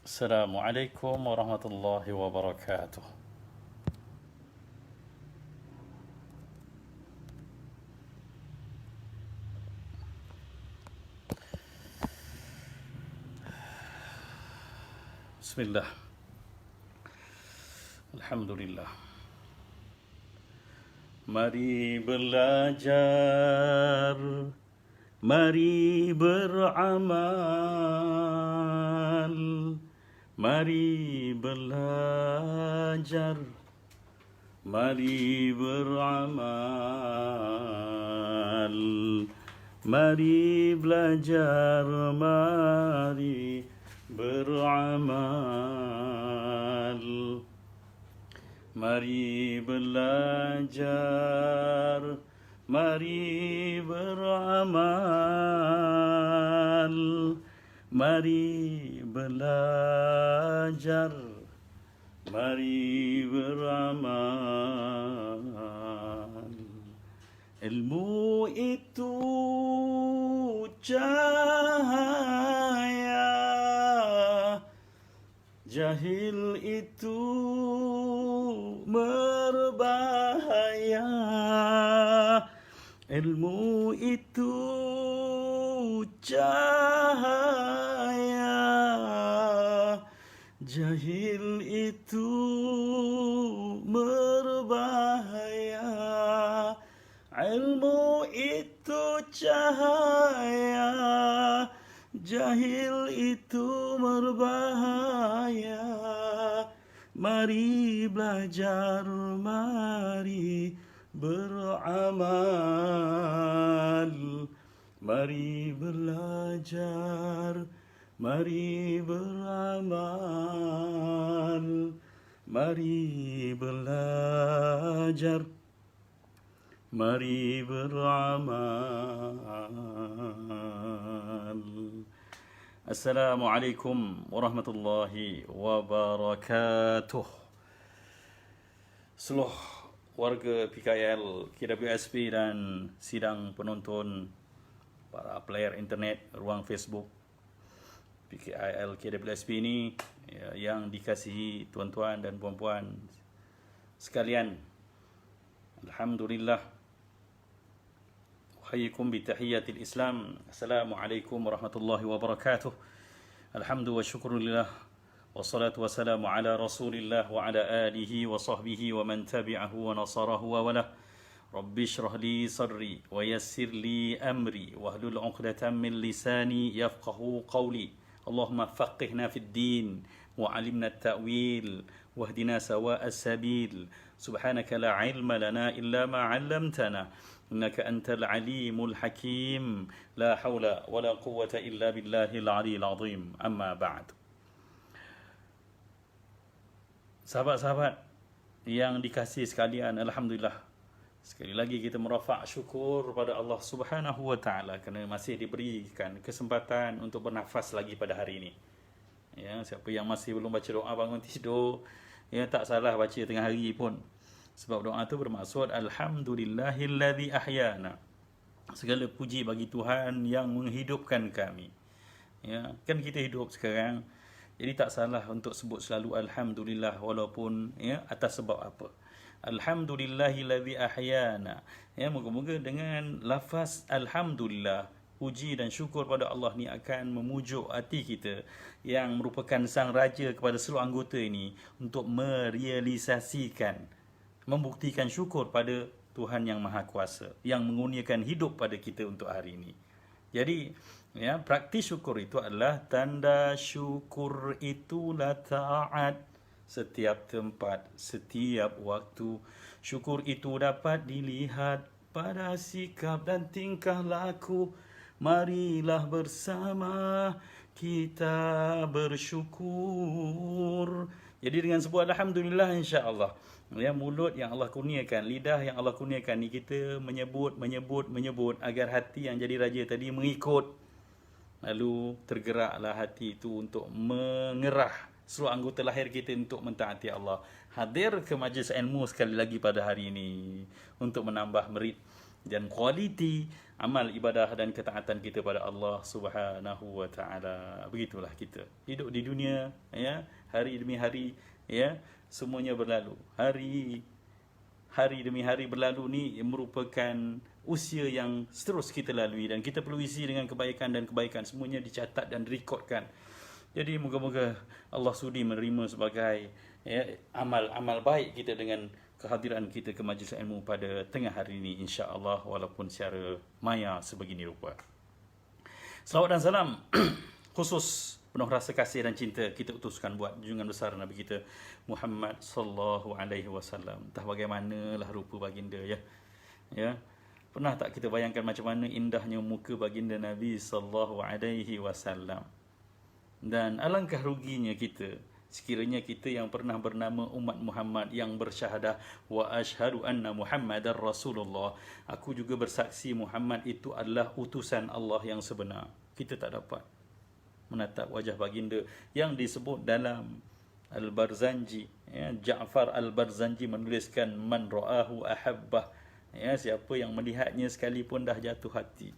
السلام عليكم ورحمة الله وبركاته. بسم الله. الحمد لله. Mari belajar, mari beramal, mari belajar, mari beramal, mari belajar, mari beramal. Mari belajar, mari beramal, mari belajar, mari beramal. Ilmu itu cahaya, jahil itu berbahaya. Ilmu itu cahaya, jahil itu berbahaya. Ilmu itu cahaya, jahil itu berbahaya. Mari belajar, mari beramal. Mari belajar, mari beramal. Mari belajar, mari beramal. Assalamualaikum warahmatullahi wabarakatuh. Seluruh warga PKL, KWSP dan sidang penonton, para player internet, ruang Facebook PKL KWSP ini yang dikasihi tuan-tuan dan puan-puan sekalian. Alhamdulillah. أحييكم بتحية الإسلام. السلام عليكم ورحمة الله وبركاته. الحمد والشكر لله والصلاة والسلام على رسول الله وعلى آله وصحبه ومن تبعه ونصره ووله. رب اشرح لي صدري ويسر لي أمري واحلل عقدة من لساني يفقه قولي. اللهم فقهنا في الدين وعلمنا التأويل واهدنا سواء السبيل. سبحانك لا علم لنا إلا ما علمتنا إنك أنت العليم الحكيم. لا حول ولا قوة إلا بالله العلي العظيم. أما بعد. Sahabat-sahabat yang dikasihi sekalian, alhamdulillah, sekali lagi kita merafak syukur pada Allah Subhanahu wa taala kerana masih diberikan kesempatan untuk bernafas lagi pada hari ini. Ya, siapa yang masih belum baca doa bangun tidur, ya tak salah baca tengah hari pun. Sebab doa tu bermaksud alhamdulillahilladzi ahyana. Segala puji bagi Tuhan yang menghidupkan kami. Ya, kan kita hidup sekarang. Jadi tak salah untuk sebut selalu alhamdulillah walaupun ya atas sebab apa. Alhamdulillahilladzi ahyana. Ya, moga-moga dengan lafaz alhamdulillah, puji dan syukur pada Allah ni akan memujuk hati kita yang merupakan sang raja kepada seluruh anggota ini untuk merealisasikan, membuktikan syukur pada Tuhan yang Maha Kuasa yang mengurniakan hidup pada kita untuk hari ini. Jadi, ya, praktis syukur itu adalah tanda syukur itulah taat setiap tempat, setiap waktu. Syukur itu dapat dilihat pada sikap dan tingkah laku. Marilah bersama kita bersyukur. Jadi dengan sebuah alhamdulillah, insya-Allah, ya, mulut yang Allah kurniakan, lidah yang Allah kurniakan ni kita menyebut agar hati yang jadi raja tadi mengikut. Lalu tergeraklah hati itu untuk mengerah seluruh anggota lahir kita untuk mentaati Allah. Hadir ke majlis ilmu sekali lagi pada hari ini untuk menambah merit dan kualiti amal ibadah dan ketaatan kita pada Allah Subhanahu wa taala. Begitulah kita hidup di dunia, ya, hari demi hari, ya, semuanya berlalu. Hari demi hari berlalu ni merupakan usia yang terus kita lalui, dan kita perlu isi dengan kebaikan, dan kebaikan semuanya dicatat dan direkodkan. Jadi moga-moga Allah sudi menerima sebagai, ya, amal-amal baik kita dengan kehadiran kita ke majlis ilmu pada tengah hari ini, insya-Allah, walaupun secara maya sebegini rupa. Salawat dan salam khusus penuh rasa kasih dan cinta kita utuskan buat junjungan besar Nabi kita Muhammad sallallahu alaihi wasallam. Entah bagaimanalah rupa baginda, ya. Ya. Pernah tak kita bayangkan macam mana indahnya muka baginda Nabi sallallahu alaihi wasallam? Dan alangkah ruginya kita sekiranya kita yang pernah bernama umat Muhammad yang bersyahadah wa asyhadu anna Muhammadar Rasulullah, aku juga bersaksi Muhammad itu adalah utusan Allah yang sebenar, kita tak dapat menatap wajah baginda yang disebut dalam Al-Barzanji, ya, Ja'far Al-Barzanji menuliskan man ra'ahu ahabbah, ya, siapa yang melihatnya sekalipun dah jatuh hati.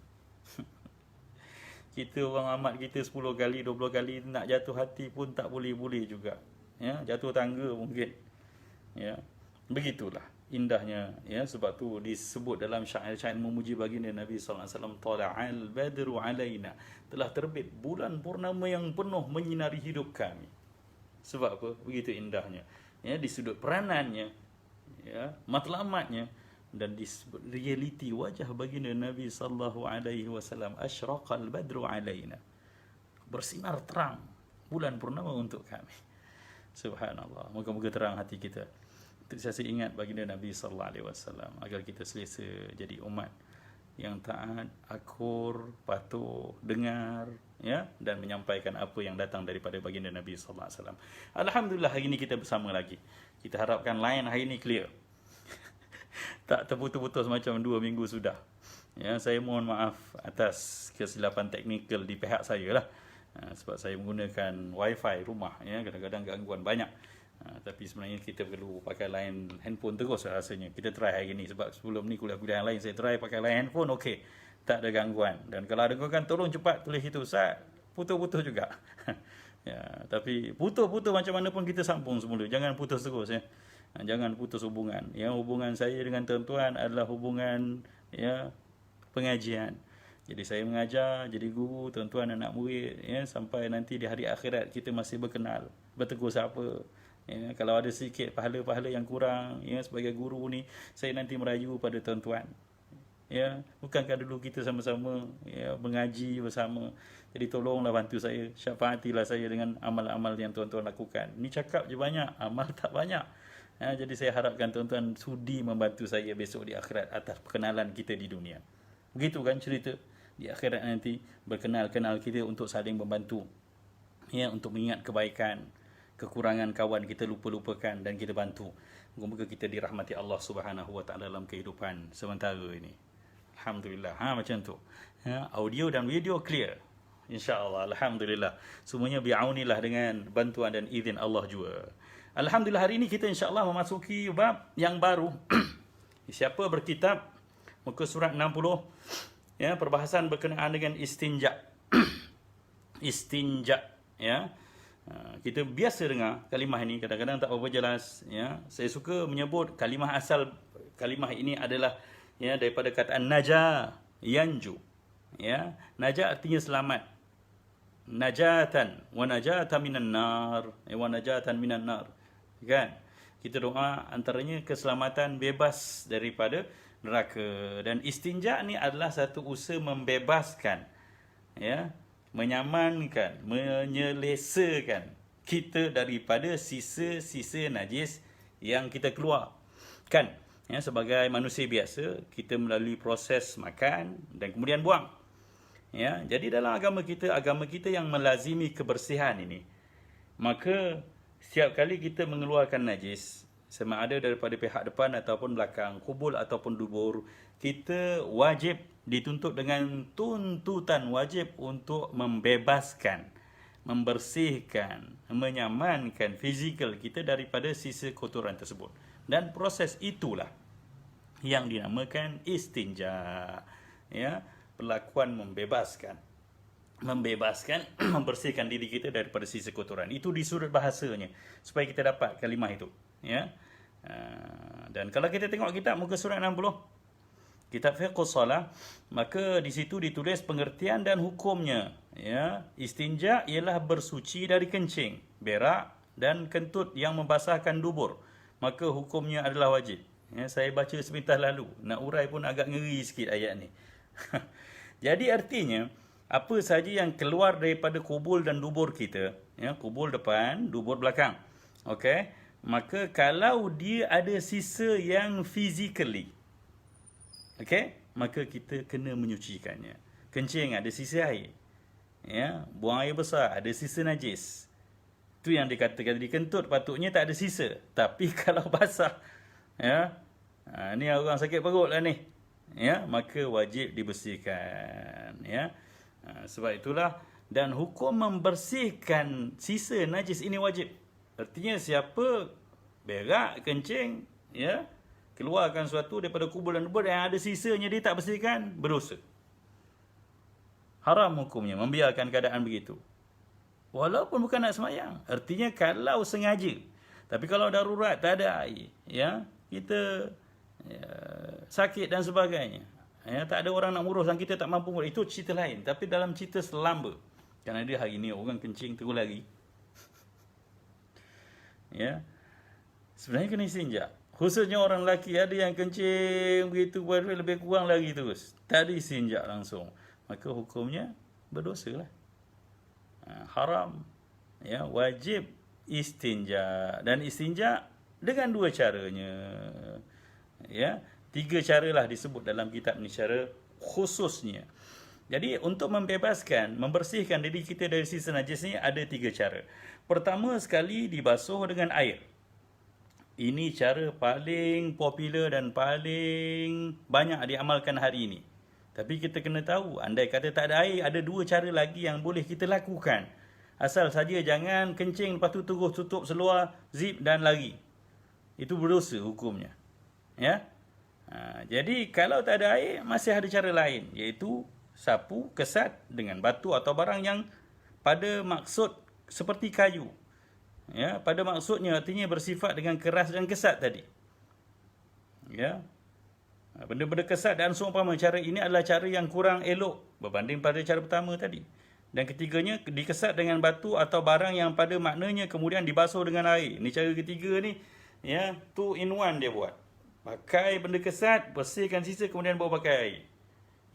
Kita orang amat kita 10 kali, 20 kali nak jatuh hati pun tak boleh-boleh juga. Ya, jatuh tangga mungkin. Ya. Begitulah indahnya, ya, sebab tu disebut dalam syair-syair memuji baginda Nabi sallallahu alaihi wasallam, tala'al badru alaina, telah terbit bulan purnama yang penuh menyinari hidup kami. Sebab apa? Begitu indahnya. Ya, di sudut peranannya, ya, matlamatnya, dan di realiti wajah baginda Nabi sallallahu alaihi wasallam, asyraqal badru alaina, bersinar terang bulan purnama untuk kami. Subhanallah. Moga-moga terang hati kita untuk sentiasa ingat baginda Nabi sallallahu alaihi wasallam, agar kita selesa jadi umat yang taat, akur, patuh, dengar, ya, dan menyampaikan apa yang datang daripada baginda Nabi sallallahu alaihi wasallam. Alhamdulillah hari ini kita bersama lagi. Kita harapkan line hari ini clear. Tak terputus-putus macam 2 minggu sudah. Ya, saya mohon maaf atas kesilapan teknikal di pihak saya lah. Sebab saya menggunakan wifi rumah, ya, kadang-kadang gangguan banyak. Tapi sebenarnya kita perlu pakai line handphone terus rasanya. Kita try hari ni sebab sebelum ni kuliah-kuliah yang lain saya try pakai line handphone, okey. Tak ada gangguan. Dan kalau ada gangguan tolong cepat tulis itu. Ustaz, putus-putus juga. Ya, tapi putus-putus macam mana pun kita sambung semula. Jangan putus terus, ya. Jangan putus hubungan. Ya, hubungan saya dengan tuan-tuan adalah hubungan, ya, pengajian. Jadi saya mengajar, jadi guru, tuan-tuan anak murid, ya, sampai nanti di hari akhirat kita masih berkenal, bertegur sapa. Ya, kalau ada sikit pahala-pahala yang kurang, ya, sebagai guru ni saya nanti merayu pada tuan-tuan. Ya, bukankah dulu kita sama-sama, ya, mengaji bersama. Jadi tolonglah bantu saya, syafaatilah saya dengan amal-amal yang tuan-tuan lakukan. Ni cakap je banyak, amal tak banyak. Ya, jadi saya harapkan tuan-tuan sudi membantu saya besok di akhirat atas perkenalan kita di dunia. Begitu kan cerita? Di akhirat nanti berkenal-kenal kita untuk saling membantu. Ya, untuk mengingat kebaikan, kekurangan kawan kita lupa-lupakan dan kita bantu. Moga-moga kita dirahmati Allah Subhanahu wa taala dalam kehidupan sementara ini. Alhamdulillah. Macam tu. Ya, audio dan video clear. Insya-Allah, alhamdulillah. Semuanya bi'aunillah dengan bantuan dan izin Allah juga. Alhamdulillah, hari ini kita insya-Allah memasuki bab yang baru. Siapa berkitab muka surat 60, ya, perbahasan berkenaan dengan istinja. Istinja, ya. Kita biasa dengar kalimah ini, kadang-kadang tak berapa jelas, ya. Saya suka menyebut kalimah asal kalimah ini adalah, ya, daripada kataan naja, yanju. Ya, naja artinya selamat. Najatan wa najatan minan nar, wa najatan minan nar. Kan? Kita doa antaranya keselamatan bebas daripada neraka, dan istinja ni adalah satu usaha membebaskan, ya, menyamankan, menyelesakan kita daripada sisa-sisa najis yang kita keluar. Kan? Ya, sebagai manusia biasa, kita melalui proses makan dan kemudian buang. Ya, jadi dalam agama kita yang melazimi kebersihan ini, maka setiap kali kita mengeluarkan najis, sama ada daripada pihak depan ataupun belakang, kubul ataupun dubur, kita wajib dituntut dengan tuntutan wajib untuk membebaskan, membersihkan, menyamankan fizikal kita daripada sisa kotoran tersebut. Dan proses itulah yang dinamakan istinja. Ya, perlakuan membebaskan, membersihkan diri kita daripada sisa kotoran. Itu di sudut bahasanya supaya kita dapat kalimah itu, ya. Dan kalau kita tengok kitab muka surat 60, kitab fiqh salah, maka di situ ditulis pengertian dan hukumnya, ya. Istinja ialah bersuci dari kencing, berak dan kentut yang membasahkan dubur, maka hukumnya adalah wajib. Ya, saya baca sebentar lalu, nak urai pun agak ngeri sikit ayat ni. Jadi artinya apa saja yang keluar daripada kubul dan dubur kita, ya, kubul depan, dubur belakang, okey, maka kalau dia ada sisa yang physically, okey, maka kita kena menyucikannya. Kencing ada sisa air, ya, buang air besar ada sisa najis. Itu yang dikatakan di kentut patutnya tak ada sisa. Tapi kalau basah, ya, ni orang sakit perut lah ni, ya, maka wajib dibersihkan, ya. Sebab itulah, dan hukum membersihkan sisa najis ini wajib. Artinya siapa berak, kencing, ya, keluarkan sesuatu daripada kubur dan dubur yang ada sisanya dia tak bersihkan, berdosa. Haram hukumnya membiarkan keadaan begitu. Walaupun bukan nak semayang. Artinya kalau sengaja. Tapi kalau darurat, tak ada air, ya, kita sakit dan sebagainya, ya, tak ada orang nak urus dan kita tak mampu urus, itu cerita lain. Tapi dalam cerita selamba, kan ada hari ni orang kencing terus lari, ya, sebenarnya kena istinja. Khususnya orang lelaki, ada yang kencing begitu lebih kurang lagi terus, tak ada istinja langsung, maka hukumnya berdosa lah. Haram, ya, wajib istinja. Dan istinja dengan dua caranya, ya, 3 caralah disebut dalam kitab ni secara khususnya. Jadi untuk membebaskan, membersihkan diri kita dari sisa najis ni ada 3 cara. Pertama sekali, dibasuh dengan air. Ini cara paling popular dan paling banyak diamalkan hari ini. Tapi kita kena tahu, andai kata tak ada air, ada 2 cara lagi yang boleh kita lakukan. Asal saja jangan kencing lepas tu terus tutup seluar, zip dan lari. Itu berdosa hukumnya, ya. Jadi kalau tak ada air, masih ada cara lain, iaitu sapu, kesat dengan batu atau barang yang pada maksud seperti kayu, ya, pada maksudnya artinya bersifat dengan keras dan kesat tadi, ya. Benda-benda kesat dan seumpama, cara ini adalah cara yang kurang elok berbanding pada cara pertama tadi. Dan ketiganya, dikesat dengan batu atau barang yang pada maknanya kemudian dibasuh dengan air. Ini cara ketiga ni, ya, 2 in 1 dia buat. Pakai benda kesat, bersihkan sisa, kemudian bawa pakai air.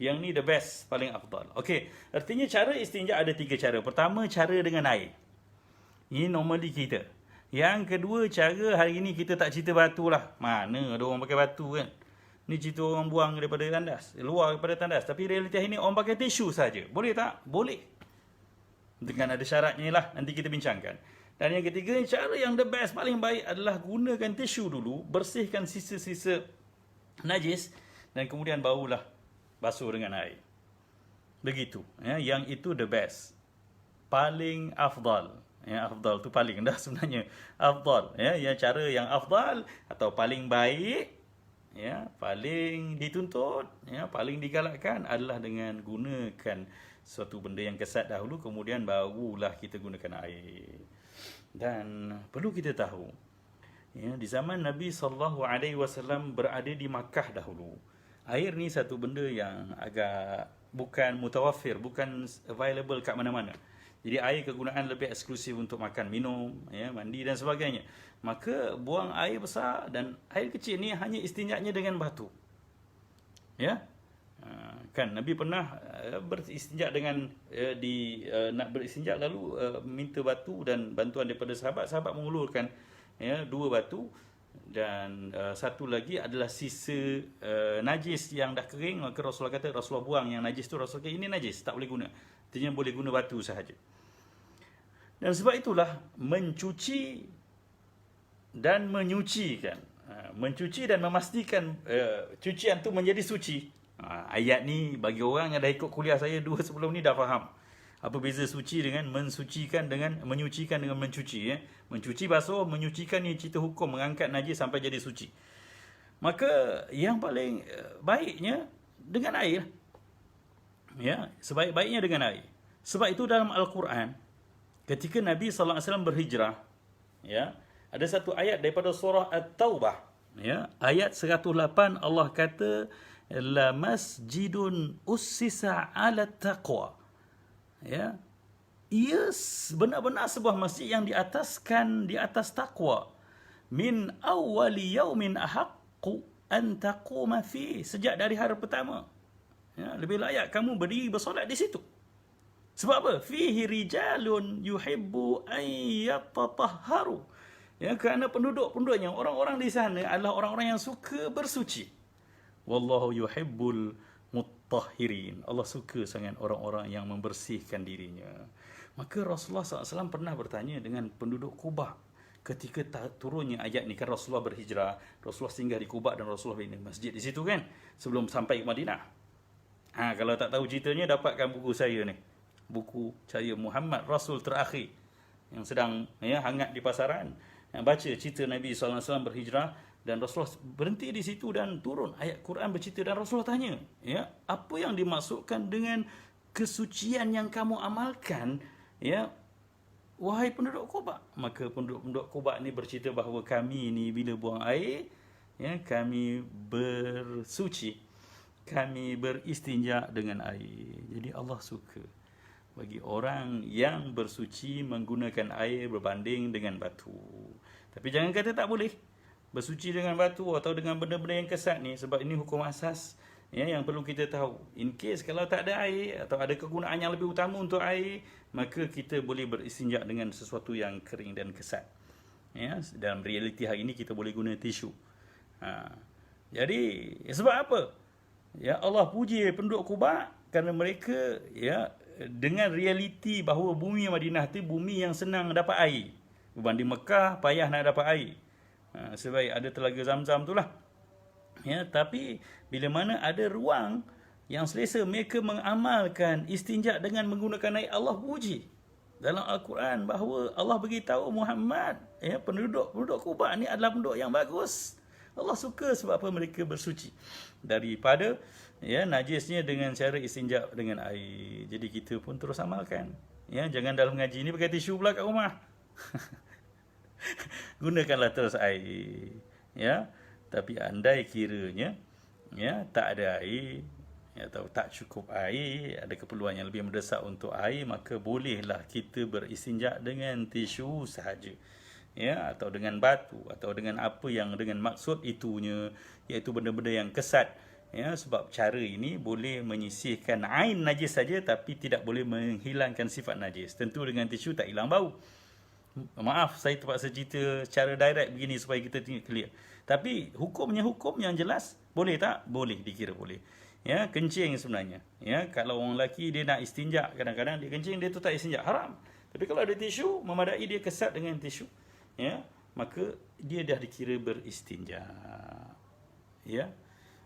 Yang ni the best, paling afdal. Okey, artinya cara istinja ada 3 cara. Pertama, cara dengan air. Ini normally kita. Yang kedua, cara hari ni kita tak cerita batu lah. Mana ada orang pakai batu kan? Ni cerita orang buang daripada tandas, luar daripada tandas. Tapi realiti ini orang pakai tisu saja. Boleh tak? Boleh. Dengan ada syaratnya lah, nanti kita bincangkan. Dan yang ketiga, cara yang the best, paling baik adalah gunakan tisu dulu, bersihkan sisa-sisa najis dan kemudian barulah basuh dengan air. Begitu, ya, yang itu the best. Paling afdal. Ya, afdal tu paling dah sebenarnya. Afdal, ya, yang cara yang afdal atau paling baik, ya, paling dituntut, ya, paling digalakkan adalah dengan gunakan suatu benda yang kesat dahulu, kemudian barulah kita gunakan air. Dan perlu kita tahu, ya, di zaman Nabi SAW berada di Makkah dahulu, air ni satu benda yang agak bukan mutawafir, bukan available kat mana-mana. Jadi air kegunaan lebih eksklusif untuk makan, minum, ya, mandi dan sebagainya. Maka buang air besar dan air kecil ni hanya istinjaknya dengan batu. Ya. Kan Nabi pernah beristinjak dengan nak beristinjak lalu minta batu dan bantuan daripada sahabat. Sahabat mengulurkan, ya, 2 batu dan satu lagi adalah sisa najis yang dah kering. Maka Rasulullah kata, Rasulullah buang yang najis tu. Rasulullah kata ini najis, tak boleh guna. Artinya boleh guna batu sahaja. Dan sebab itulah mencuci dan menyucikan, mencuci dan memastikan cucian tu menjadi suci. Ayat ni bagi orang yang dah ikut kuliah saya 2 sebelum ni dah faham apa beza suci dengan mensucikan dengan menyucikan dengan mencuci, ya. Mencuci basuh, menyucikan ni cerita hukum mengangkat najis sampai jadi suci. Maka yang paling baiknya dengan air. Ya, sebaik-baiknya dengan air. Sebab itu dalam Al-Quran, ketika Nabi sallallahu alaihi wasallam berhijrah, ya, ada satu ayat daripada surah At-Taubah, ya, ayat 108, Allah kata la masjidun ussisa 'ala taqwa. Ya. Ia benar-benar sebuah masjid yang diataskan di atas takwa. Min awwali yaumin ahaqqu an taquma fi. Sejak dari hari pertama. Ya, lebih layak kamu berdiri bersolat di situ. Sebab apa? Fihi rijalun yuhibbu an yatatahharu. Ya, kerana penduduk-penduduknya, orang-orang di sana adalah orang-orang yang suka bersuci. Wallahu yuhibbul mutahhirin. Allah suka sangat orang-orang yang membersihkan dirinya. Maka Rasulullah SAW pernah bertanya dengan penduduk Quba ketika turunnya ayat ni, kan Rasulullah berhijrah, Rasulullah singgah di Quba dan Rasulullah bina masjid di situ kan, sebelum sampai ke Madinah. Kalau tak tahu ceritanya, dapatkan buku saya ni, buku saya Muhammad Rasul Terakhir, yang sedang hangat di pasaran. Baca cerita Nabi SAW berhijrah, dan Rasulullah berhenti di situ dan turun ayat Quran bercerita, dan Rasulullah tanya, apa yang dimaksudkan dengan kesucian yang kamu amalkan, wahai penduduk Quba? Maka penduduk Quba ni bercerita bahawa kami ni bila buang air, kami bersuci, kami beristinja dengan air. Jadi Allah suka bagi orang yang bersuci menggunakan air berbanding dengan batu. Tapi jangan kata tak boleh bersuci dengan batu atau dengan benda-benda yang kesat ni, sebab ini hukum asas yang perlu kita tahu. In case kalau tak ada air atau ada kegunaan yang lebih utama untuk air, maka kita boleh beristinja dengan sesuatu yang kering dan kesat. Dalam realiti hari ini kita boleh guna tisu. Jadi sebab apa? Allah puji penduduk Quba kerana mereka dengan realiti bahawa bumi Madinah tu bumi yang senang dapat air. Berbanding Mekah payah nak dapat air. Sebab ada telaga Zam-Zam tu lah. Tapi bila mana ada ruang yang selesa, mereka mengamalkan istinja dengan menggunakan air. Allah puji dalam Al-Quran bahawa Allah beritahu Muhammad, penduduk Quba ni adalah penduduk yang bagus. Allah suka sebab apa? Mereka bersuci daripada najisnya dengan cara istinja dengan air. Jadi kita pun terus amalkan. Jangan dalam ngaji ni pakai tisu pula kat rumah. Gunakanlah terus air. Tapi andai kiranya tak ada air, atau tak cukup air, ada keperluan yang lebih mendesak untuk air, maka bolehlah kita beristinja dengan tisu sahaja, atau dengan batu, atau dengan apa yang dengan maksud itunya, iaitu benda-benda yang kesat. Sebab cara ini boleh menyisihkan ain najis saja, tapi tidak boleh menghilangkan sifat najis. Tentu dengan tisu tak hilang bau. Maaf, saya terpaksa cerita secara direct begini supaya kita clear. Tapi hukumnya hukum yang jelas. Boleh tak? Boleh, dikira boleh. Kencing sebenarnya. Kalau orang lelaki dia nak istinja, kadang-kadang dia kencing, dia tu tak istinja, haram. Tapi kalau ada tisu, memadai dia kesat dengan tisu, maka dia dah dikira beristinja.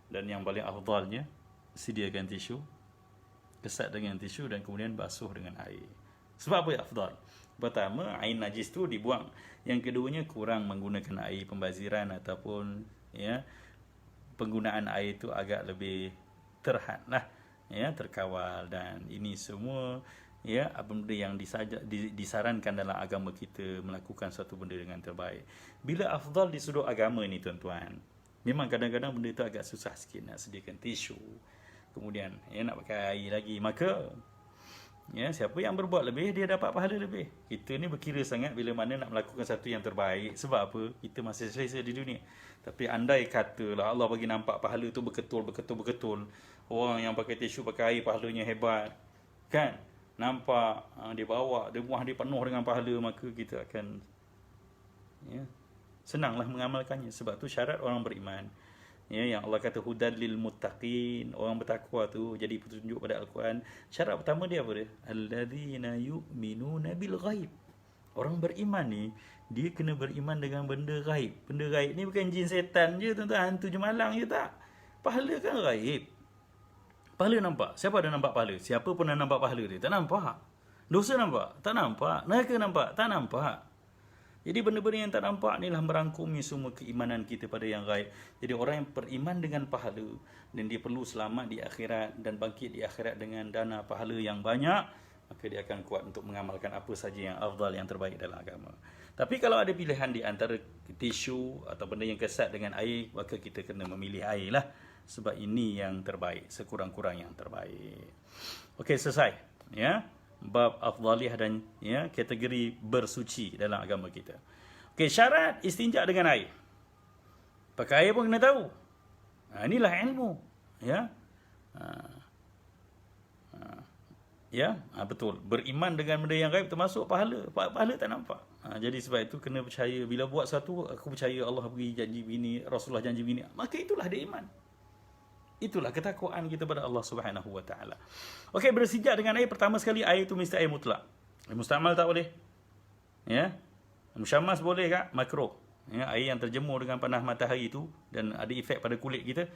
Dan yang paling afdalnya, sediakan tisu, kesat dengan tisu, dan kemudian basuh dengan air. Sebab apa ya afdal? Pertama, air najis tu dibuang. Yang keduanya, kurang menggunakan air pembaziran ataupun penggunaan air tu agak lebih terhad lah, terkawal. Dan ini semua benda yang disarankan dalam agama kita, melakukan satu benda dengan terbaik. Bila afdal di sudut agama ni tuan-tuan, memang kadang-kadang benda tu agak susah sikit nak sediakan tisu, kemudian nak pakai air lagi. Maka siapa yang berbuat lebih, dia dapat pahala lebih. Kita ni berkira sangat bila mana nak melakukan satu yang terbaik. Sebab apa? Kita masih selesa di dunia. Tapi andai katalah Allah bagi nampak pahala tu betul. Orang yang pakai tisu, pakai air, pahalanya hebat, kan? Nampak dia bawa, dia buah dia penuh dengan pahala, maka kita akan senanglah mengamalkannya. Sebab tu syarat orang beriman. Yang Allah kata hudal lil muttaqin, orang bertakwa tu jadi petunjuk pada Al-Quran. Syarat pertama dia apa dia? Alladzina yu'minuna bil ghaib. Orang beriman ni, dia kena beriman dengan benda ghaib. Benda ghaib ni bukan jin setan je tuan-tuan, hantu jemalang je tak. Pahala kan ghaib. Pahala nampak. Siapa ada nampak pahala? Siapa pun dah nampak pahala dia? Tak nampak. Dosa nampak? Tak nampak. Neraka nampak? Tak nampak. Jadi benda-benda yang tak nampak inilah merangkumi semua keimanan kita pada yang gaib. Jadi orang yang beriman dengan pahala dan dia perlu selamat di akhirat dan bangkit di akhirat dengan dana pahala yang banyak, maka dia akan kuat untuk mengamalkan apa saja yang afdal, yang terbaik dalam agama. Tapi kalau ada pilihan di antara tisu atau benda yang kesat dengan air, maka kita kena memilih air lah. Sebab ini yang terbaik, sekurang-kurang yang terbaik. Okey, selesai. Ya. Bab afdaliyah dan ya kategori bersuci dalam agama kita. Okey, syarat istinja dengan air. Pakai air pun kena tahu. Inilah ilmu, ya. Betul. Beriman dengan benda yang gaib termasuk pahala. Pahala tak nampak. Jadi sebab itu kena percaya, bila buat satu aku percaya Allah beri janji begini, Rasulullah janji begini, maka itulah dia iman. Itulah ketakwaan kita pada Allah Subhanahu Wa Taala. Okey, bersijak dengan air, pertama sekali air itu mesti air mutlak. Air mustamal tak boleh. Ya. Musyammas boleh kak? Makruh. Ya, air yang terjemur dengan panas matahari itu dan ada efek pada kulit kita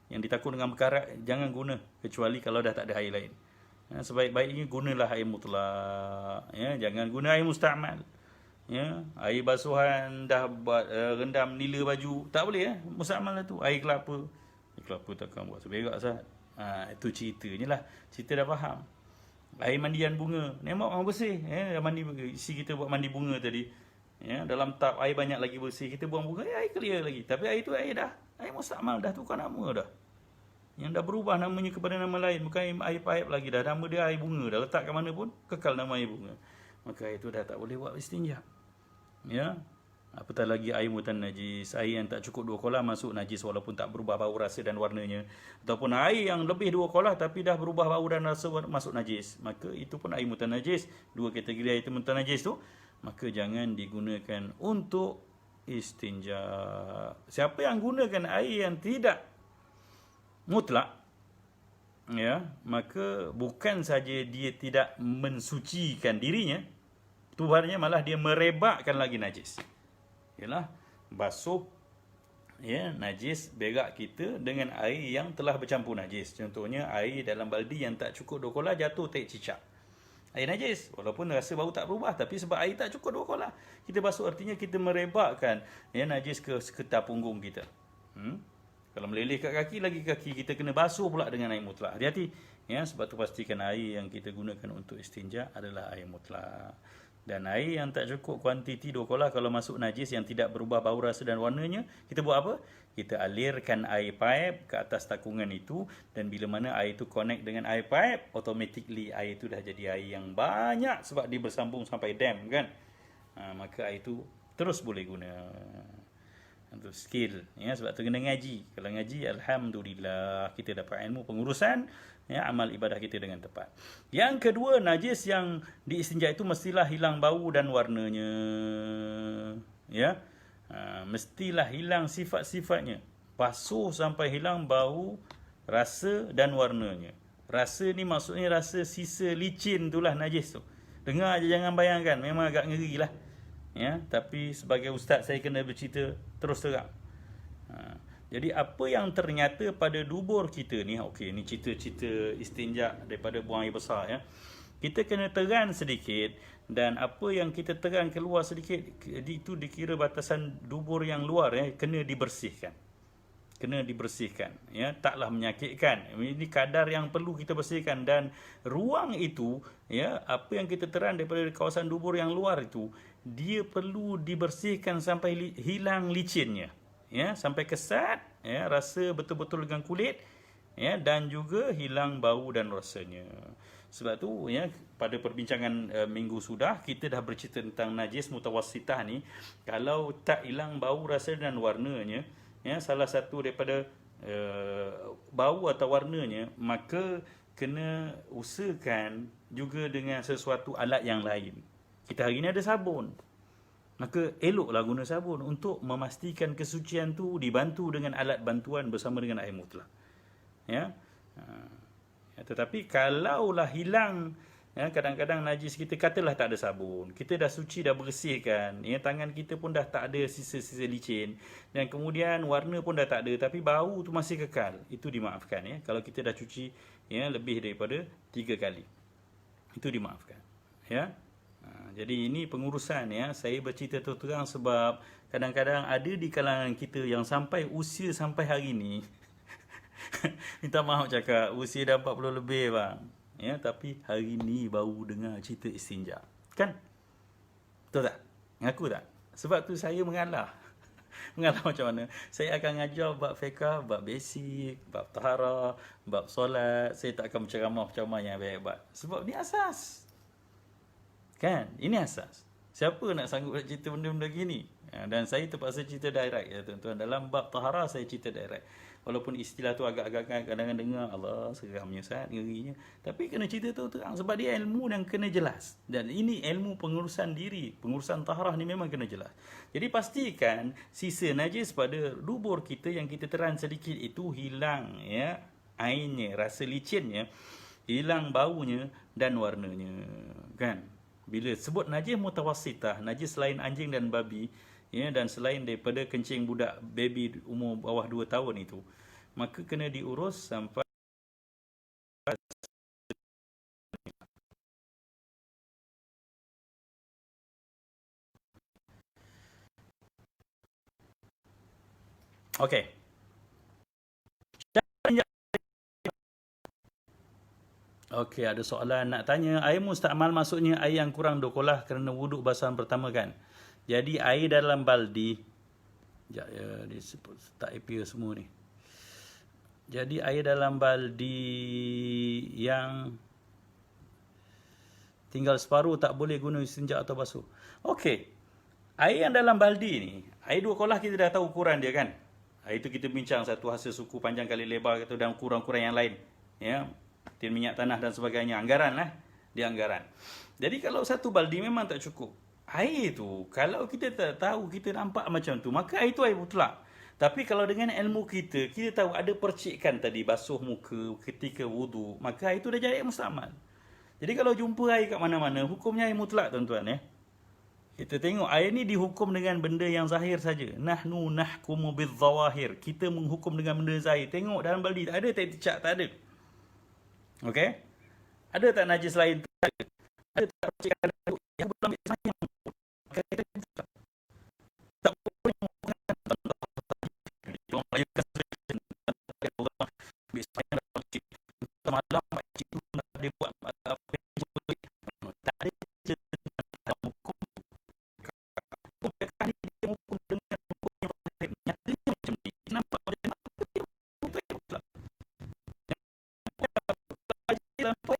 yang ditakut dengan bekarat, jangan guna kecuali kalau dah tak ada air lain. Ya, sebaik-baiknya gunalah air mutlak. Ya, jangan guna air mustamal. Ya, air basuhan dah buat rendam nila baju, tak boleh ya. Mustamal lah tu. Air kelapa. Kelapa takkan buat seberak sah. Itu ceritanya lah. Cerita dah faham. Air mandian bunga. Nembak orang bersih. Ya, mandi isi kita buat mandi bunga tadi. Ya, dalam tap air banyak lagi bersih. Kita buang bunga, air clear lagi. Tapi air tu air dah. Air mustakmal dah tukar nama dah. Yang dah berubah namanya kepada nama lain. Bukan air paip lagi dah. Nama dia air bunga dah. Letak kat mana pun kekal nama air bunga. Maka air tu dah tak boleh buat istinja. Ya. Apatah lagi air mutan najis, air yang tak cukup 2 kolah masuk najis walaupun tak berubah bau rasa dan warnanya, ataupun air yang lebih 2 kolah tapi dah berubah bau dan rasa masuk najis, maka itu pun air mutan najis. 2 kategori air mutan najis tu, maka jangan digunakan untuk istinja. Siapa yang gunakan air yang tidak mutlak, ya, maka bukan saja dia tidak mensucikan dirinya, tuhannya malah dia merebakkan lagi najis. Ialah basuh ya najis berak kita dengan air yang telah bercampur najis. Contohnya air dalam baldi yang tak cukup 2 kolah jatuh tek cicak. Air najis walaupun rasa bau tak berubah, tapi sebab air tak cukup 2 kolah, kita basuh artinya kita merebakkan ya najis ke sekitar punggung kita. Kalau meleleh kat kaki, lagi kaki kita kena basuh pula dengan air mutlak. Hati-hati ya, sebab tu pastikan air yang kita gunakan untuk istinja adalah air mutlak. Dan air yang tak cukup kuantiti 2 kolah kalau masuk najis yang tidak berubah bau rasa dan warnanya, kita buat apa? Kita alirkan air pipe ke atas takungan itu, dan bila mana air itu connect dengan air pipe, automatically air itu dah jadi air yang banyak sebab dia bersambung sampai dam kan. Maka air itu terus boleh guna. Itu skill ya, sebab tu kena ngaji. Kalau ngaji, alhamdulillah kita dapat ilmu pengurusan ya amal ibadah kita dengan tepat. Yang kedua, najis yang diistinja itu mestilah hilang bau dan warnanya. Ya. Mestilah hilang sifat-sifatnya. Basuh sampai hilang bau, rasa dan warnanya. Rasa ni maksudnya rasa sisa licin itulah najis tu. Dengar aja, jangan bayangkan, memang agak ngeri lah. Ya, tapi sebagai ustaz saya kena bercerita terus terang. Jadi apa yang ternyata pada dubur kita ni, okey, ni cerita-cerita istinja daripada buang air besar ya. Kita kena teran sedikit, dan apa yang kita teran keluar sedikit itu dikira batasan dubur yang luar ya, kena dibersihkan. Kena dibersihkan ya, taklah menyakitkan. Ini kadar yang perlu kita bersihkan, dan ruang itu ya, apa yang kita teran daripada kawasan dubur yang luar itu, dia perlu dibersihkan sampai hilang licinnya ya, sampai kesat ya, rasa betul-betul dengan kulit ya, dan juga hilang bau dan rasanya. Sebab tu ya, pada perbincangan minggu sudah kita dah bercerita tentang najis mutawassitah ni, kalau tak hilang bau, rasa dan warnanya ya, salah satu daripada bau atau warnanya, maka kena usahakan juga dengan sesuatu alat yang lain. Kita hari ni ada sabun, maka eloklah guna sabun untuk memastikan kesucian tu dibantu dengan alat bantuan bersama dengan air mutlak. Ya. Tetapi kalaulah hilang ya, kadang-kadang najis kita, katalah tak ada sabun, kita dah suci, dah bersihkan ya, tangan kita pun dah tak ada sisa-sisa licin, dan kemudian warna pun dah tak ada, tapi bau tu masih kekal, itu dimaafkan ya. Kalau kita dah cuci ya lebih daripada 3 kali, itu dimaafkan ya. Jadi ini pengurusan ya. Saya bercerita terus terang sebab kadang-kadang ada di kalangan kita yang sampai usia sampai hari ni minta maaf cakap usia dah 40 lebih bang. Ya, tapi hari ni baru dengar cerita istinja. Kan? Betul tak? Ngaku tak? Sebab tu saya mengalah. Mengalah macam mana? Saya akan ngajar bab fiqah, bab basic, bab taharah, bab solat. Saya tak akan berceramah macam yang hebat-hebat. Sebab ni asas. Kan? Ini asas. Siapa nak sanggup nak cerita benda-benda gini? Dan saya terpaksa cerita direct ya tuan-tuan. Dalam bab taharah saya cerita direct. Walaupun istilah tu agak-agak kadang-kadang dengar Allah seramnya Ustaz, ngerinya. Tapi kena cerita tu terang sebab dia ilmu yang kena jelas. Dan ini ilmu pengurusan diri. Pengurusan taharah ni memang kena jelas. Jadi pastikan sisa najis pada dubur kita yang kita teran sedikit itu hilang ya. Airnya, rasa licinnya, hilang baunya dan warnanya. Kan? Bila sebut najis mutawassitah, najis selain anjing dan babi, ya, dan selain daripada kencing budak baby umur bawah 2 tahun itu, maka kena diurus sampai okey. Okey, ada soalan nak tanya. Air mustakmal maksudnya air yang kurang 2 kolah kerana wuduk basahan pertama kan? Jadi air dalam baldi. Sekejap ya, dia tak appear semua ni. Jadi air dalam baldi yang tinggal separuh tak boleh guna istinja atau basuh. Okey. Air yang dalam baldi ni, air 2 kolah kita dah tahu ukuran dia kan? Air itu kita bincang satu hasil suku panjang kali lebar itu dan ukuran-ukuran yang lain. Ya, tin minyak tanah dan sebagainya. Anggaran lah. Dia anggaran. Jadi kalau satu baldi memang tak cukup. Air tu, kalau kita tak tahu, kita nampak macam tu, maka air tu air mutlak. Tapi kalau dengan ilmu kita, kita tahu ada percikan tadi, basuh muka ketika wudu, maka air tu dah jadi air mustakmal. Jadi kalau jumpa air kat mana-mana, hukumnya air mutlak tuan-tuan ya. Kita tengok air ni dihukum dengan benda yang zahir saja. Nahnu nahkumu bidzawahir. Kita menghukum dengan benda zahir. Tengok dalam baldi tak ada tak tercak, tak ada. Okey? Ada tak najis lain? Tak ada. Ada tak percikan yang belum ambil sayang? Tak boleh menggunakan orang layukan orang ambil sayang dalam cik. Malam cik tu nak dia buat apa yang tak ada je dalam hukum. Hukum dia hukum dengan hukum yang zahir. Nyatanya macam ni. Nampak macam mana? Hukum yang mutlak. Dalam poin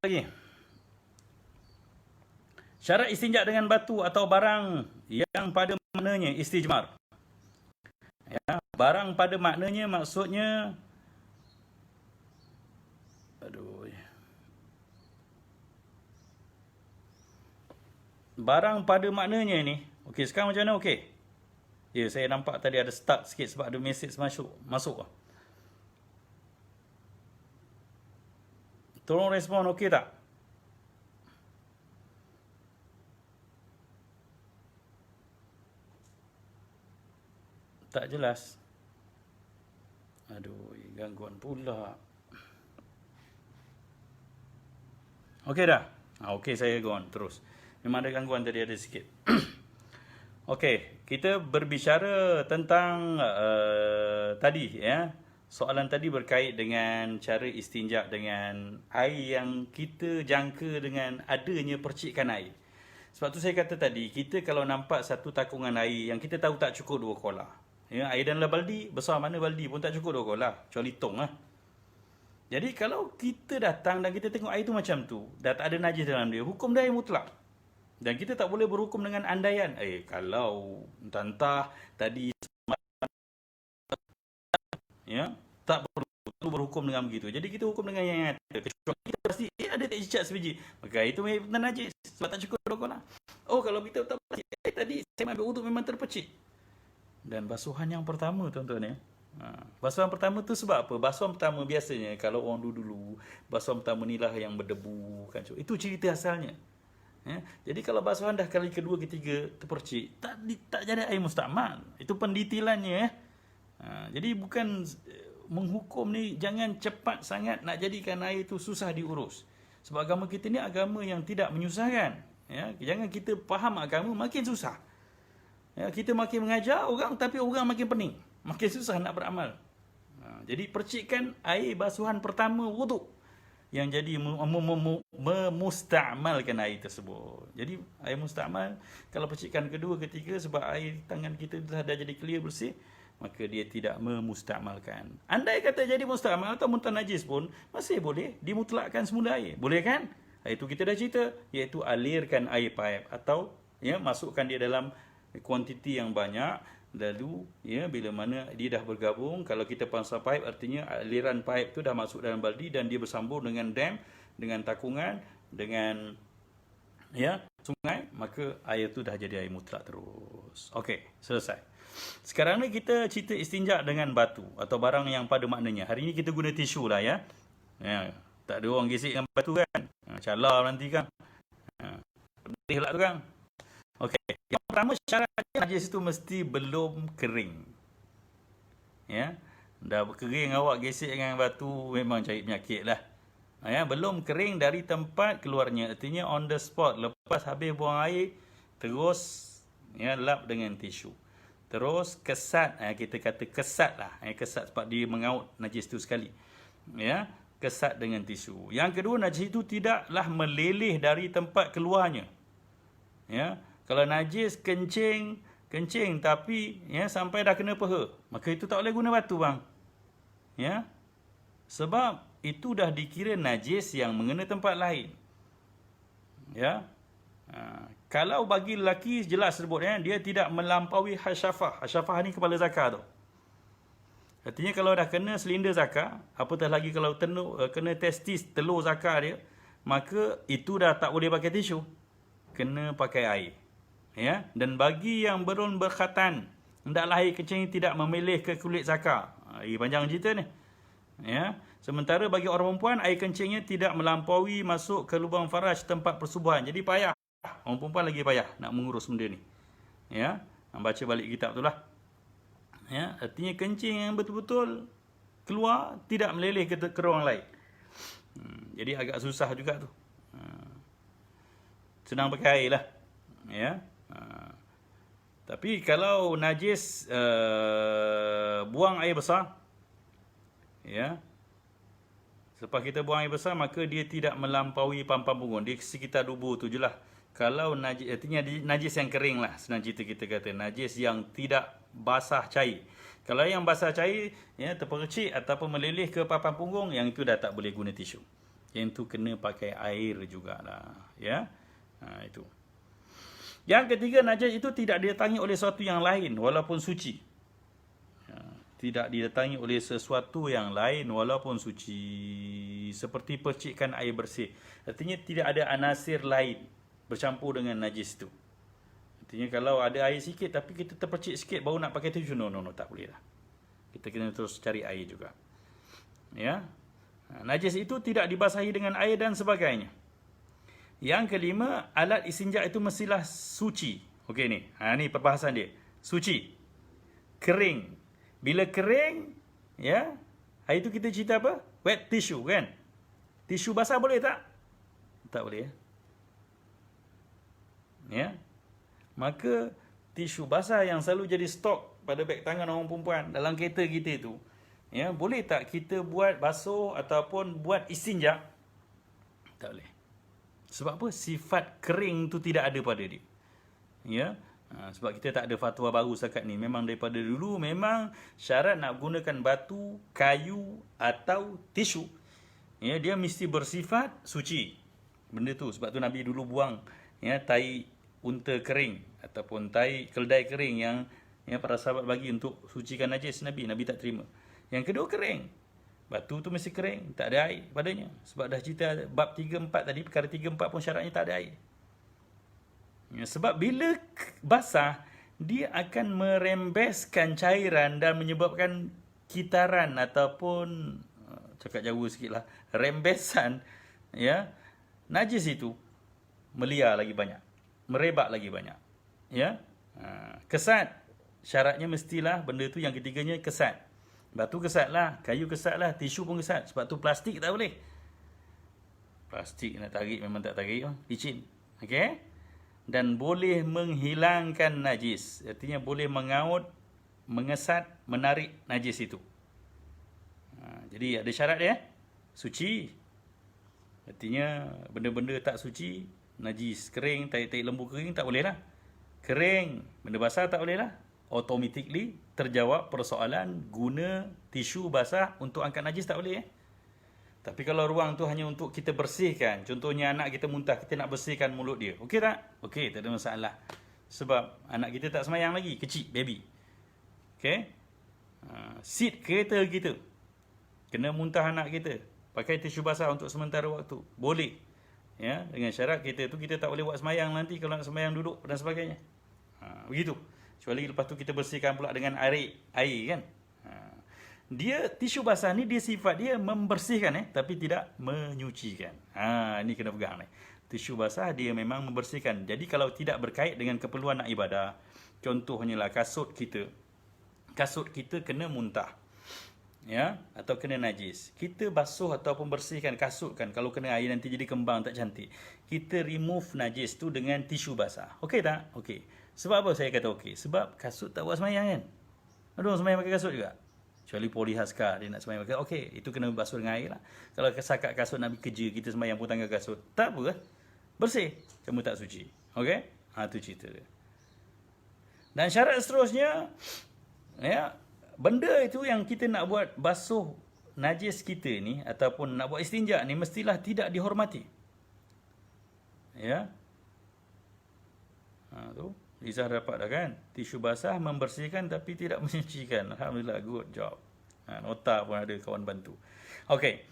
lagi. Syarat istinja dengan batu atau barang yang pada maknanya istijmar. Ya, barang pada maknanya maksudnya barang pada maknanya ni. Okey, sekarang macam mana? Okey. Ya, saya nampak tadi ada stuck sikit sebab ada message masuk. Tolong respon okey tak? Tak jelas. Aduh, gangguan pula. Okey dah. Okey, saya go on terus. Memang ada gangguan tadi, ada sikit. Okey, kita berbicara tentang tadi ya. Soalan tadi berkait dengan cara istinja dengan air yang kita jangka dengan adanya percikan air. Sebab tu saya kata tadi, kita kalau nampak satu takungan air yang kita tahu tak cukup 2 kolah. Ya, air dalam baldi, besar mana baldi pun tak cukup 2 kolah, kecuali tong lah. Jadi kalau kita datang dan kita tengok air tu macam tu, dah tak ada najis dalam dia, hukum dia air mutlak. Dan kita tak boleh berhukum dengan andaian. Kalau entah tadi ya, tak perlu berhukum dengan begitu. Jadi kita hukum dengan yang nyata. Kecuali kita pasti ada tak cicak sebiji, maka itu benar najis sebab tak cukup 2 kolah. Kalau kita tak pasti tadi saya ambil wuduk memang terpercik. Dan basuhan yang pertama tuan-tuan ya. Basuhan pertama tu sebab apa? Basuhan pertama biasanya kalau orang dulu basuhan pertama ni lah yang berdebu kan. Itu cerita asalnya. Ya. Jadi kalau basuhan dah kali kedua ketiga terpercik, tak jadi air mustakmal. Itu pendetilannya ya. Jadi bukan menghukum ni, jangan cepat sangat nak jadikan air tu susah diurus. Sebab agama kita ni agama yang tidak menyusahkan. Ya, jangan kita faham agama makin susah. Ya, kita makin mengajar orang tapi orang makin pening. Makin susah nak beramal. Jadi percikkan air basuhan pertama wuduk yang jadi memustakmalkan air tersebut. Jadi air mustakmal, kalau percikan kedua, ketiga sebab air tangan kita dah jadi clear bersih, maka dia tidak memustakmalkan. Andai kata jadi mustakmal atau muntah najis pun masih boleh dimutlakkan semula air. Boleh kan? Itu kita dah cerita, iaitu alirkan air paip atau ya masukkan dia dalam kuantiti yang banyak. Lalu ya bila mana dia dah bergabung, kalau kita pasang pipe artinya aliran pipe tu dah masuk dalam baldi dan dia bersambung dengan dam, dengan takungan, dengan ya sungai, maka air tu dah jadi air mutlak terus. Okey, selesai. Sekarang ni kita cerita istinja dengan batu atau barang yang pada maknanya. Hari ni kita guna tisu lah ya. Ya, tak ada orang gesek dengan batu kan. Calar nanti kan. Pedih lah tu kan. Okey, yang pertama syarat najis itu mesti belum kering. Ya. Dah kering awak gesek dengan batu memang cari penyakit lah. Ya, belum kering dari tempat keluarnya, artinya on the spot, lepas habis buang air terus ya lap dengan tisu. Terus kesat, kita kata kesat lah, kesat sebab dia mengaut najis itu sekali. Ya, kesat dengan tisu. Yang kedua, najis itu tidaklah meleleh dari tempat keluarnya. Ya. Kalau najis kencing tapi ya sampai dah kena peha, maka itu tak boleh guna batu bang. Ya. Sebab itu dah dikira najis yang mengena tempat lain. Ya. Kalau bagi lelaki jelas sebut ya, dia tidak melampaui hasyafah. Hasyafah ni kepala zakar tu. Artinya kalau dah kena silinder zakar, apatah lagi kalau kena testis telur zakar dia, maka itu dah tak boleh pakai tisu. Kena pakai air. Ya, dan bagi yang belum berkhatan, hendaklah air kencing tidak memelih ke kulit zakar. Panjang cerita ni. Ya, sementara bagi orang perempuan air kencingnya tidak melampaui masuk ke lubang faraj tempat persubuhan. Jadi payah. Orang perempuan lagi payah nak mengurus benda ni. Ya, baca balik kitab tu lah. Ya, artinya kencing yang betul-betul keluar tidak meleleh ke ruang lain. Jadi agak susah juga tu. Senang pakai air lah. Ya. Tapi kalau najis buang air besar, ya, selepas kita buang air besar, maka dia tidak melampaui pampang punggung. Dia sekitar dubur tu je lah. Kalau najis, artinya najis yang kering lah, senang cerita kita kata. Najis yang tidak basah cair. Kalau yang basah cair, ya, terpercik ataupun meleleh ke pampang punggung, yang itu dah tak boleh guna tisu. Yang itu kena pakai air jugalah. Ya, itu. Yang ketiga, najis itu tidak didatangi oleh sesuatu yang lain walaupun suci. Tidak didatangi oleh sesuatu yang lain walaupun suci. Seperti percikan air bersih. Artinya tidak ada anasir lain bercampur dengan najis itu. Artinya kalau ada air sikit tapi kita terpercik sikit baru nak pakai tisu, no, tak boleh lah. Kita kena terus cari air juga. Ya. Najis itu tidak dibasahi dengan air dan sebagainya. Yang kelima, alat istinja itu mestilah suci. Okey ni. Ni perbahasan dia. Suci. Kering. Bila kering, Ya. Hari tu kita cerita apa? Wet tissue kan? Tisu basah boleh tak? Tak boleh. Ya. Maka tisu basah yang selalu jadi stok pada beg tangan orang perempuan dalam kereta kita tu, ya, boleh tak kita buat basuh ataupun buat istinja? Tak boleh. Sebab apa? Sifat kering tu tidak ada pada dia. Ya. Sebab kita tak ada fatwa baru setakat ni. Memang daripada dulu memang syarat nak gunakan batu, kayu atau tisu, ya, dia mesti bersifat suci. Benda tu sebab tu Nabi dulu buang, ya, tai unta kering ataupun tai keldai kering yang para sahabat bagi untuk sucikan najis Nabi tak terima. Yang kedua kering. Batu tu mesti kering, tak ada air padanya. Sebab dah cerita bab 3 4 tadi, perkara 3 4 pun syaratnya tak ada air. Ya, sebab bila basah, dia akan merembeskan cairan dan menyebabkan kitaran ataupun cakap jauh sikit lah, rembesan, ya, najis itu meliar lagi banyak, merebak lagi banyak. Ya. Kesat, syaratnya mestilah benda tu yang ketiganya kesat. Batu kesat lah, kayu kesat lah, tisu pun kesat. Sebab tu plastik tak boleh. Plastik nak tarik memang tak tarik, licin. Okey? Dan boleh menghilangkan najis. Artinya boleh mengaut, mengesat, menarik najis itu. Jadi ada syarat dia. Suci. Artinya benda-benda tak suci, najis, kering, tai-tai lembu kering tak boleh lah. Kering, benda basah tak boleh lah. Automatically terjawab persoalan guna tisu basah untuk angkat najis tak boleh. Tapi kalau ruang tu hanya untuk kita bersihkan, contohnya anak kita muntah, kita nak bersihkan mulut dia, okey tak? Okey, tak ada masalah. Sebab anak kita tak semayang lagi, kecil, baby. Okey? Seat kereta kita, kena muntah anak kita, pakai tisu basah untuk sementara waktu, boleh. Ya, dengan syarat kereta tu kita tak boleh buat semayang nanti kalau nak semayang duduk dan sebagainya. Begitu. Kecuali lepas tu kita bersihkan pula dengan air kan. Dia tisu basah ni dia sifat dia membersihkan tapi tidak menyucikan. Ini kena pegang ni. Tisu basah dia memang membersihkan. Jadi kalau tidak berkait dengan keperluan nak ibadah, contohnya lah kasut kita. Kasut kita kena muntah. Ya, atau kena najis. Kita basuh ataupun bersihkan kasut kan, kalau kena air nanti jadi kembang tak cantik. Kita remove najis tu dengan tisu basah. Okey tak? Okey. Sebab apa saya kata okey? Sebab kasut tak buat semayang kan? Ada orang semayang pakai kasut juga. Kecuali polihaskar dia nak semayang pakai. Okey, itu kena basuh dengan air lah. Kalau sakat kasut nak pergi kerja, kita semayang pun tangga kasut. Tak apa. Bersih. Kamu tak suci. Okey? Itu cerita dia. Dan syarat seterusnya, ya, benda itu yang kita nak buat basuh najis kita ni ataupun nak buat istinja ni mestilah tidak dihormati. Ya. Tu Liza dapat dah kan. Tisu basah membersihkan tapi tidak menyucikan. Alhamdulillah, good job. Nota pun ada kawan bantu. Okey.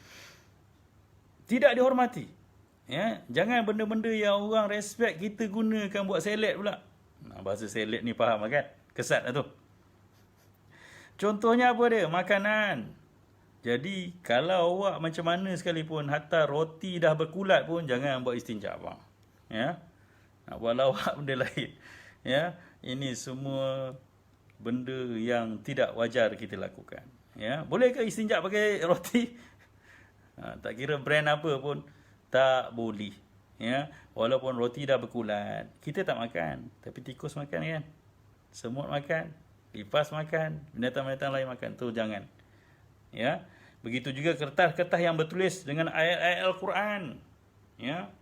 Tidak dihormati. Ya, jangan benda-benda yang orang respect kita gunakan buat salad pula. Bahasa salad ni faham kan? Kesat lah tu. Contohnya apa dia? Makanan. Jadi kalau awak macam mana sekalipun, hatta roti dah berkulat pun jangan buat istinja bang. Ya. Nak buat lawak benda lain. Ya, ini semua benda yang tidak wajar kita lakukan. Ya, boleh ke istinja pakai roti? Tak kira brand apa pun tak boleh. Ya, walaupun roti dah berkulat, kita tak makan, tapi tikus makan kan? Semut makan, lipas makan, binatang-binatang lain makan, tu jangan. Ya, begitu juga kertas-kertas yang bertulis dengan ayat-ayat Al-Quran. Ya.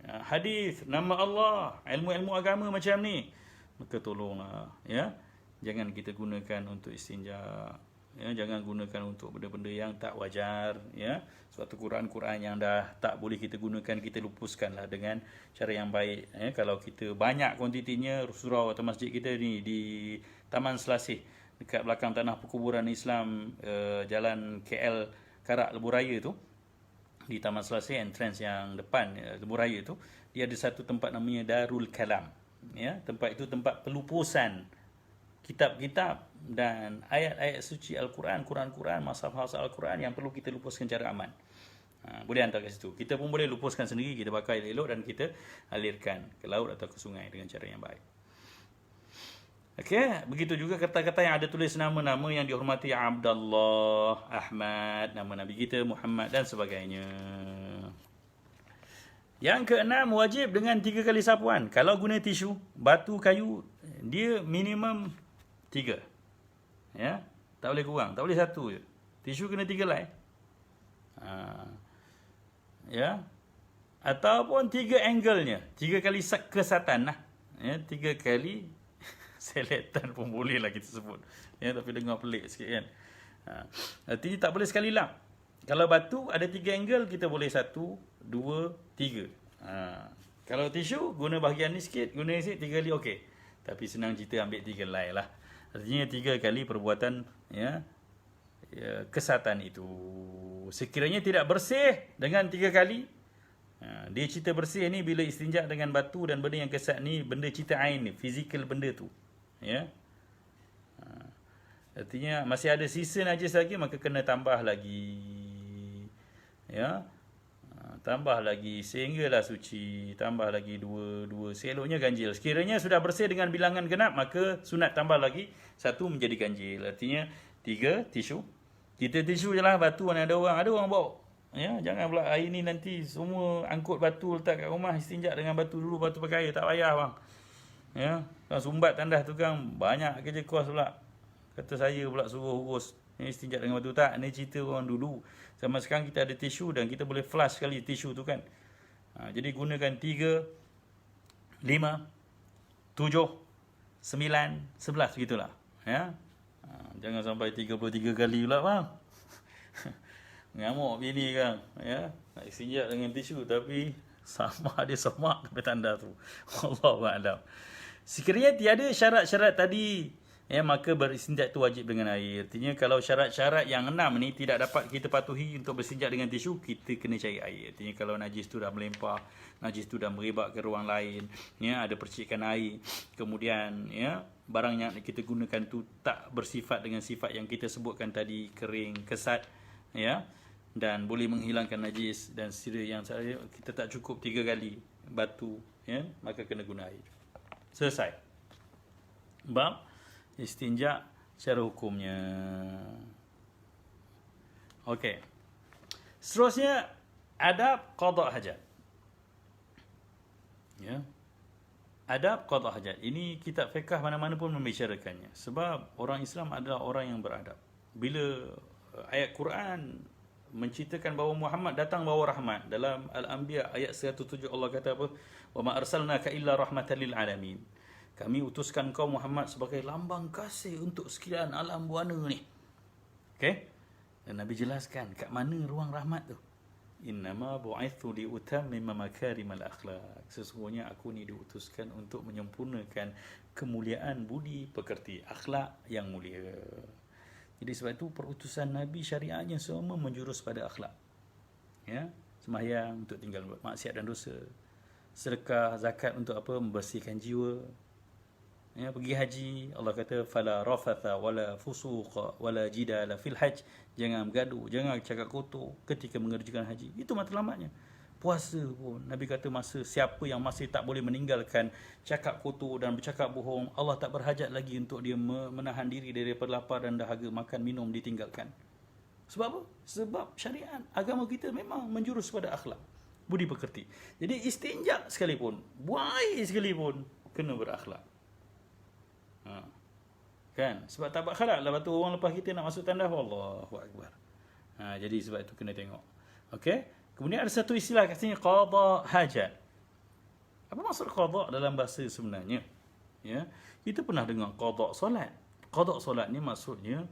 Hadis, nama Allah, ilmu-ilmu agama macam ni, maka tolonglah, ya, jangan kita gunakan untuk istinja, ya, jangan gunakan untuk benda-benda yang tak wajar, ya. Suatu Quran yang dah tak boleh kita gunakan, kita lupuskanlah dengan cara yang baik, ya. Kalau kita banyak kuantitinya, surau atau masjid kita ni di Taman Selasih dekat belakang tanah perkuburan Islam, Jalan KL Karak Lebuh Raya tu, di Taman Selasih entrance yang depan Lebuh Raya tu, dia ada satu tempat namanya Darul Kalam. Ya, tempat itu tempat pelupusan kitab-kitab dan ayat-ayat suci Al-Quran, Quran-Quran, mashaf-mashaf Al-Quran yang perlu kita lupuskan cara aman. Boleh hantar ke situ. Kita pun boleh lupuskan sendiri, kita bakar elok dan kita alirkan ke laut atau ke sungai dengan cara yang baik. Okey, begitu juga kata-kata yang ada tulis nama-nama yang dihormati, Abdullah, Ahmad, nama Nabi kita Muhammad dan sebagainya. Yang keenam, wajib dengan 3 kali sapuan. Kalau guna tisu, batu, kayu, dia minimum 3. Ya, tak boleh kurang, tak boleh 1 je. Tisu kena 3 lai. Ya. Ataupun 3 angle-nya, 3 kali kesatan lah. Ya, 3 kali seletan pun boleh lah kita sebut. Ya, tapi dengar pelik sikit kan. Artinya tak boleh sekali lap. Kalau batu ada 3 angle, kita boleh 1, 2, 3. Kalau tisu guna bahagian ni sikit, guna ni sikit 3 kali okey. Tapi senang cerita ambil 3 lai lah. Artinya 3 kali perbuatan ya, kesatan itu. Sekiranya tidak bersih dengan 3 kali, dia cerita bersih ni bila istinja dengan batu dan benda yang kesat ni, benda cerita ain ni, fizikal benda tu. Ya. Artinya masih ada sisa najis lagi, maka kena tambah lagi. Ya. Tambah lagi sehinggalah suci, tambah lagi 2 seloknya ganjil. Sekiranya sudah bersih dengan bilangan genap, maka sunat tambah lagi 1 menjadi ganjil. Artinya 3 tisu. Kita tisu je lah, batu mana ada orang bawa. Ya, jangan pula hari ni nanti semua angkut batu letak kat rumah, istinja dengan batu dulu, batu pakai air, tak payah bang. Ya, sumbat tandas tu kan banyak kerja kos pula. Kata saya pula suruh urus istinja dengan batu, tak, ni cerita orang dulu. Sama sekarang kita ada tisu dan kita boleh flush sekali tisu tu kan. Jadi gunakan 3, 5, 7, 9, 11 begitulah. Ya. Jangan sampai 33 kali pula bang. Ngamuk bini kan. Ya. Nak istinja dengan tisu tapi sama dia semak ke tanda tu. Wallahu a'lam. Sekiranya tiada syarat-syarat tadi, ya, maka beristinja itu wajib dengan air. Artinya kalau syarat-syarat yang 6 ni tidak dapat kita patuhi untuk beristinja dengan tisu, kita kena cari air. Artinya kalau najis tu dah melempah, najis tu dah merebak ke ruang lain, ya, ada percikan air, kemudian ya, barang yang kita gunakan tu tak bersifat dengan sifat yang kita sebutkan tadi, kering, kesat, ya, dan boleh menghilangkan najis dan seterusnya, yang kita tak cukup 3 kali batu, ya, maka kena guna air. Selesai. Bab istinja secara hukumnya. Okey. Seterusnya adab qada hajat. Ya. Adab qada hajat. Ini kitab fiqh mana-mana pun membicarakannya. Sebab orang Islam adalah orang yang beradab. Bila ayat Quran menceritakan bahawa Muhammad datang bawa rahmat, dalam Al-Anbiya ayat 107 Allah kata apa? Wa ma arsalnaka illa rahmatan lil alamin. Kami utuskan kau Muhammad sebagai lambang kasih untuk sekalian alam buana ni. Okey? Dan Nabi jelaskan kat mana ruang rahmat tu. Innama bu'ithu liutammima makarimal akhlaq. Sesungguhnya aku ni diutuskan untuk menyempurnakan kemuliaan budi pekerti, akhlak yang mulia. Jadi sebab itu perutusan Nabi syariatnya semua menjurus pada akhlak. Ya, sembahyang untuk tinggal maksiat dan dosa. Sedekah, zakat untuk apa? Membersihkan jiwa. Ya, pergi haji, Allah kata fala rafatha wala fusuqa wala jidala fil hajj. Jangan bergaduh, jangan cakap kotor ketika mengerjakan haji. Itu matlamatnya. Puasa pun Nabi kata masa siapa yang masih tak boleh meninggalkan cakap kotor dan bercakap bohong, Allah tak berhajat lagi untuk dia menahan diri daripada lapar dan dahaga, makan minum ditinggalkan. Sebab apa? Sebab syariat agama kita memang menjurus pada akhlak, budi pekerti. Jadi istinja sekalipun, buai sekalipun, kena berakhlak. Kan? Sebab tak berakhlak lah batu orang lepas kita nak masuk tandas, Allahu akbar. Jadi sebab itu kena tengok. Okey? Kemudian ada satu istilah katanya qada hajat. Apa maksud qada dalam bahasa sebenarnya? Ya, kita pernah dengar qada solat. Qada solat ni maksudnya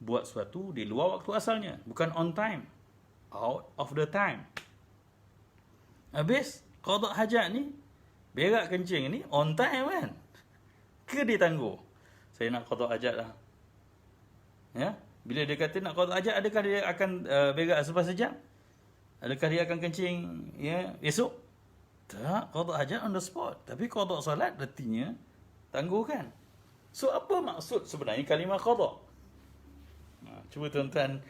buat sesuatu di luar waktu asalnya, bukan on time, out of the time. Habis qada hajat ni, berak kencing ni on time kan? Ke dia tangguh? Saya nak qada hajat lah. Ya, bila dia kata nak qada hajat, adakah dia akan berak selepas sejam? Adakah dia akan kencing ya esok? Tak, qada hajat on the spot. Tapi qada solat artinya tangguhkan. So apa maksud sebenarnya kalimah qada? Cuba tuan-tuan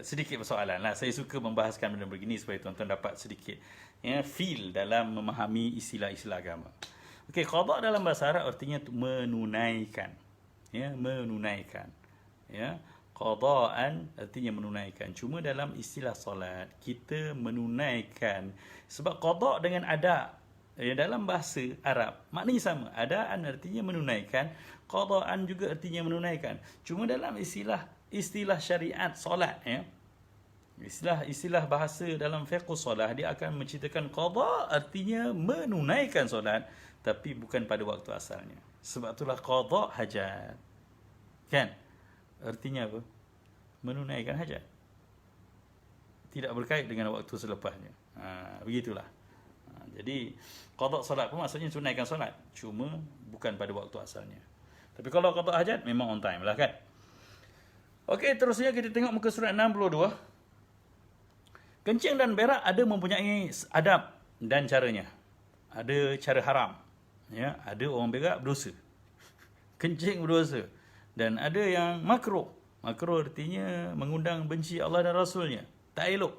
sedikit persoalan lah. Saya suka membahaskan benda begini supaya tuan-tuan dapat sedikit ya feel dalam memahami istilah-istilah agama. Okey, qada dalam bahasa Arab artinya menunaikan. Ya, menunaikan. Ya, qadaan artinya menunaikan. Cuma dalam istilah solat kita menunaikan, sebab qada dengan ada, ya, dalam bahasa Arab maknanya sama. Adaan artinya menunaikan, qadaan juga artinya menunaikan. Cuma dalam istilah syariat solat, ya, istilah bahasa dalam fiqh solat, dia akan menceritakan qada artinya menunaikan solat, tapi bukan pada waktu asalnya. Sebab itulah qada hajat. Kan? Artinya apa? Menunaikan hajat. Tidak berkait dengan waktu selepasnya. Begitulah. Jadi qada solat pun maksudnya tunaikan solat, cuma bukan pada waktu asalnya. Tapi kalau qada hajat memang on time lah, kan? Okey, terusnya kita tengok muka surat 62. Kencing dan berak ada mempunyai adab dan caranya. Ada cara haram. Ya, ada orang berak berdosa. Kencing berdosa. Dan ada yang makruh. Makruh artinya mengundang benci Allah dan Rasulnya. Tak elok.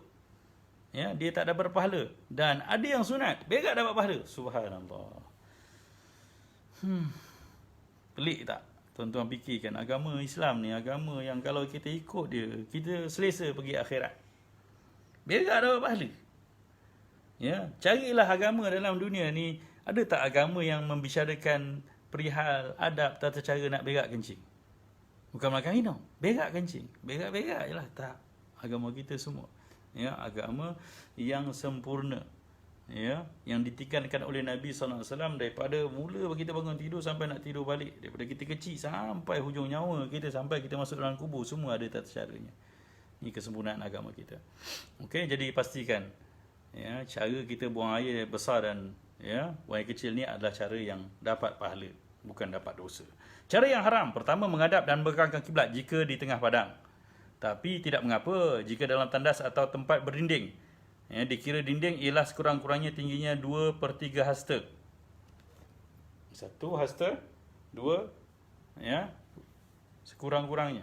Ya, dia tak dapat pahala. Dan ada yang sunat, berak dapat pahala. Subhanallah. Pelik tak? Tuan-tuan fikirkan, agama Islam ni agama yang kalau kita ikut dia, kita selesa pergi akhirat. Berak dapat pahala. Ya, carilah agama dalam dunia ni, ada tak agama yang membicarakan perihal adab tata cara nak berak kencing? Bukan makan minum, berak kencing. Berak-berak jelah. Tak. Agama kita semua, ya, agama yang sempurna, ya, yang ditekankan oleh Nabi SAW daripada mula kita bangun tidur sampai nak tidur balik, daripada kita kecil sampai hujung nyawa kita, sampai kita masuk dalam kubur, semua ada tata caranya. Ini kesempurnaan agama kita. Okey, jadi pastikan, ya, cara kita buang air besar dan, ya, buang air kecil ni adalah cara yang dapat pahala, bukan dapat dosa. Cara yang haram, pertama menghadap dan membelakangkan kiblat jika di tengah padang. Tapi tidak mengapa jika dalam tandas atau tempat berdinding. Ya, dikira dinding ialah sekurang-kurangnya tingginya 2/3 hasta. 1 hasta, 2, ya, sekurang-kurangnya.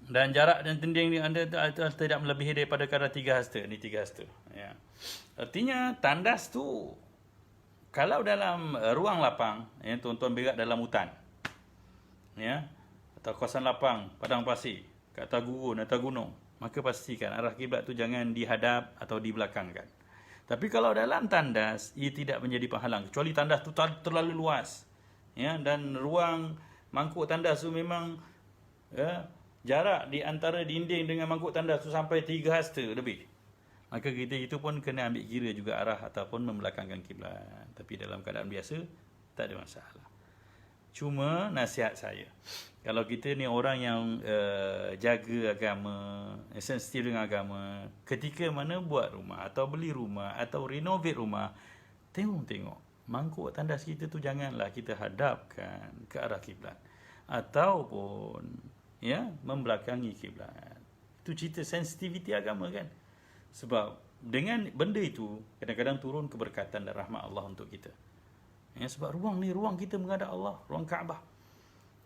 Dan jarak dan dinding ni anda tidak melebihi daripada kadar 3 hasta. Ini 3 hasta. Ya. Artinya tandas tu, kalau dalam ruang lapang, ya, tuan-tuan berak dalam hutan, ya, atau kawasan lapang, padang pasir, kat atas gurun atau gunung, maka pastikan arah kiblat tu jangan dihadap atau dibelakangkan. Tapi kalau dalam tandas, ia tidak menjadi penghalang, kecuali tandas tu terlalu luas, ya, dan ruang mangkuk tandas tu memang, ya, jarak di antara dinding dengan mangkuk tandas tu sampai 3 hasta lebih. Maka kita itu pun kena ambil kira juga arah ataupun membelakangkan kiblat. Tapi dalam keadaan biasa, tak ada masalah. Cuma nasihat saya, kalau kita ni orang yang jaga agama, sensitif dengan agama, ketika mana buat rumah atau beli rumah atau renovate rumah, tengok mangkuk tandas kita tu janganlah kita hadapkan ke arah kiblat ataupun, ya, membelakangi kiblat. Itu cerita sensitiviti agama, kan? Sebab dengan benda itu kadang-kadang turun keberkatan dan rahmat Allah untuk kita. Ya, sebab ruang ni ruang kita menghadap Allah, ruang Kaabah.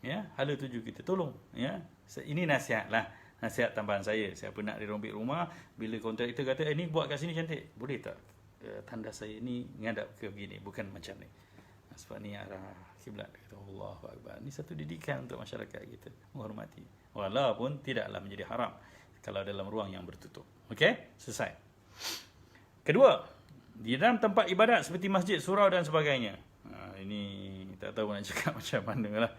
Ya, hala tuju kita. Tolong, ya. Ini nasihatlah, nasihat tambahan saya. Siapa nak renovate rumah, bila kontraktor kata ni buat kat sini cantik, boleh tak tandas saya ni menghadap ke begini, bukan macam ni. Sebab ni arah kiblat. Kata Allahu Akbar. Ni satu didikan untuk masyarakat kita menghormati. Walaupun tidaklah menjadi haram kalau dalam ruang yang bertutup. Okey, selesai. Kedua, di dalam tempat ibadat seperti masjid, surau dan sebagainya. Ini tak tahu nak cakap macam mana lah.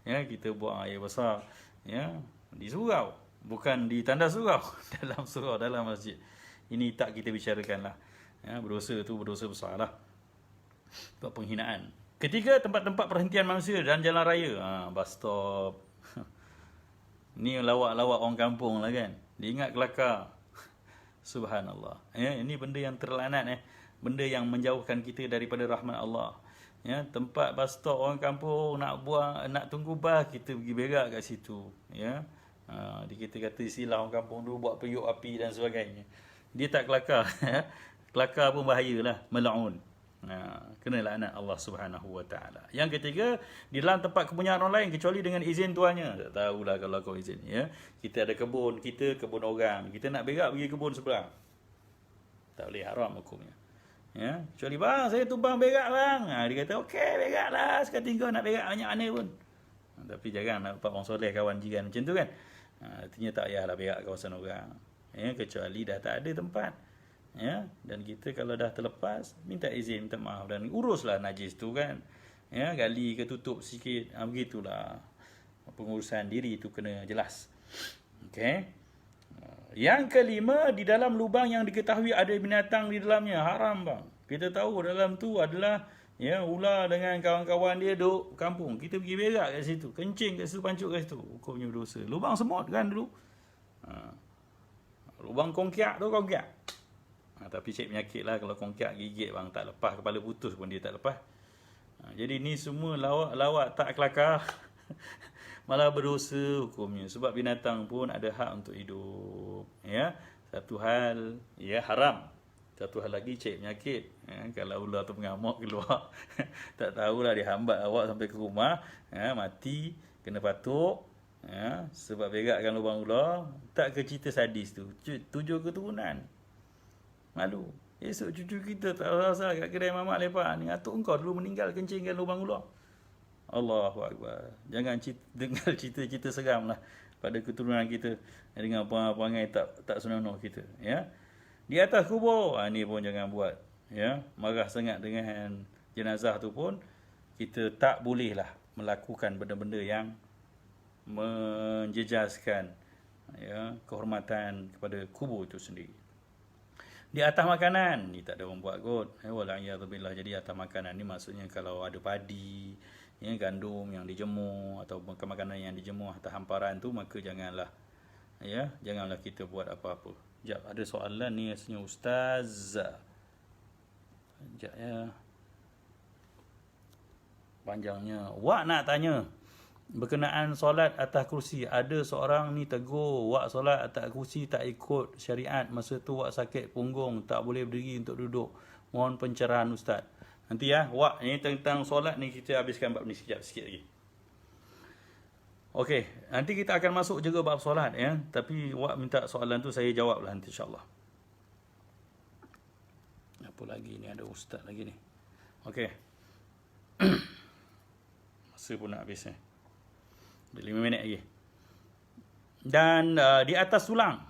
Ya, kita buang air besar, ya, di surau, bukan di tandas surau, dalam surau, dalam masjid. Ini tak kita bicarakan lah. Ya, berdosa tu berdosa besar lah. Buat penghinaan. Ketiga, tempat-tempat perhentian manusia dan jalan raya. Bus stop. Ni lawak-lawak orang kampung lah, kan. Dia ingat kelakar. Subhanallah. Ya, ini benda yang terlaknat, benda yang menjauhkan kita daripada rahmat Allah. Ya, tempat bus stop orang kampung nak tunggu bas, kita pergi berak kat situ. Ya. Kita kata istilah orang kampung dulu buat periuk api dan sebagainya. Dia tak kelakar. Kelakar pun bahayalah, mal'un. Kena laknat Allah Subhanahu Wa Taala. Yang ketiga, di dalam tempat kepunyaan orang lain kecuali dengan izin tuannya. Tak tahulah kalau kau izin, ya. Kita ada kebun, kebun orang. Kita nak berak pergi kebun seberang. Tak boleh, haram hukumnya. Ya, kecuali bang saya tumpang berak bang. Dia kata okey berak lah, sekali kau nak berak banyak mana pun. Tapi jangan nak dapat orang soleh kawan jiran macam tu kan. Artinya tak payahlah berak kawasan orang. Ya, kecuali dah tak ada tempat. Ya, dan kita kalau dah terlepas minta izin, minta maaf dan uruslah najis tu kan. Ya, gali ke tutup sikit. Begitulah. Pengurusan diri tu kena jelas. Okey. Yang kelima, di dalam lubang yang diketahui ada binatang di dalamnya, haram bang. Kita tahu dalam tu adalah ya ular dengan kawan-kawan dia duk kampung. Kita pergi berak kat situ, kencing kat situ, pancuk kat situ, hukumnya berdosa. Lubang semut kan dulu. Lubang kongkiak tu kongkiak. Tapi cek penyakit lah kalau kongkiak gigit bang, tak lepas, kepala putus pun dia tak lepas. Jadi ni semua lawak tak kelakar. Malah berdosa hukumnya, sebab binatang pun ada hak untuk hidup. Ya, satu hal ya haram, satu hal lagi cek penyakit. Ya, kalau ular tu mengamuk keluar tak tahulah dia hambat awak sampai ke rumah, ya, mati kena patuk, ya, sebab berakkan lubang ular. Tak ke cerita sadis tu, 7 keturunan malu. Esok cucu kita tak rasa kat kedai mamak lepak ni, atuk engkau dulu meninggal kencingkan lubang ular. Allahu Akbar. Jangan dengar cerita-cerita seram lah pada keturunan kita dengan perangai tak senonoh kita. Ya, di atas kubur, ni pun jangan buat. Ya, marah sangat dengan jenazah tu pun kita tak boleh lah melakukan benda-benda yang menjejaskan ya kehormatan kepada kubur itu sendiri. Di atas makanan ni tak ada orang buat kot. Wala'iyadzubillah. Jadi atas makanan ni maksudnya kalau ada padi, ya, gandum yang dijemur atau makanan yang dijemur atas hamparan tu, maka janganlah kita buat apa-apa. Sekejap, ada soalan ni rasanya Ustaz. Sekejap ya. Panjangnya. Wak nak tanya berkenaan solat atas kursi. Ada seorang ni tegur wak solat atas kursi tak ikut syariat. Masa tu wak sakit punggung, tak boleh berdiri untuk duduk. Mohon pencerahan Ustaz. Nanti ya, wak ni tentang solat ni kita habiskan bab ni sekejap sikit lagi. Okey, nanti kita akan masuk juga bab solat ya. Tapi wak minta soalan tu saya jawablah nanti insya-Allah. Apa lagi ni, ada ustaz lagi ni. Okey. Masa pun nak habis ni. 5 minit lagi. Dan di atas tulang.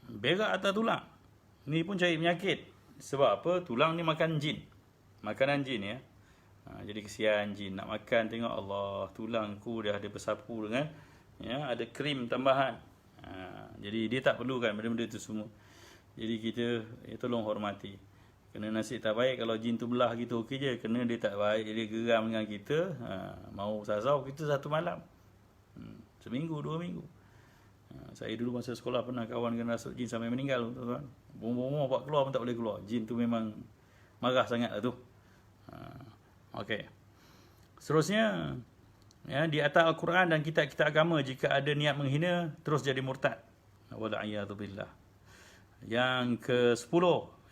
Berak atas tulang. Ni pun cari penyakit. Sebab apa? Tulang ni makan jin. Makanan jin ya. Jadi kesian jin nak makan, tengok Allah, tulangku dah ada bersapu dengan ya, ada krim tambahan. Jadi dia tak perlukan benda-benda tu semua. Jadi kita tolong hormati. Kena nasib tak baik kalau jin tu belah gitu okey je. Kena dia tak baik, dia geram dengan kita, mau sasau kita satu malam. Seminggu, 2 minggu. Saya dulu masa sekolah pernah kawan kena rasuk jin sampai meninggal, tuan-tuan. Bom-bom buat keluar pun tak boleh keluar. Jin tu memang marah sangat lah tu. Okey. Seterusnya ya, di atas Al-Quran dan kitab-kitab agama, jika ada niat menghina terus jadi murtad. Wala'iyadzubillah. Yang ke-10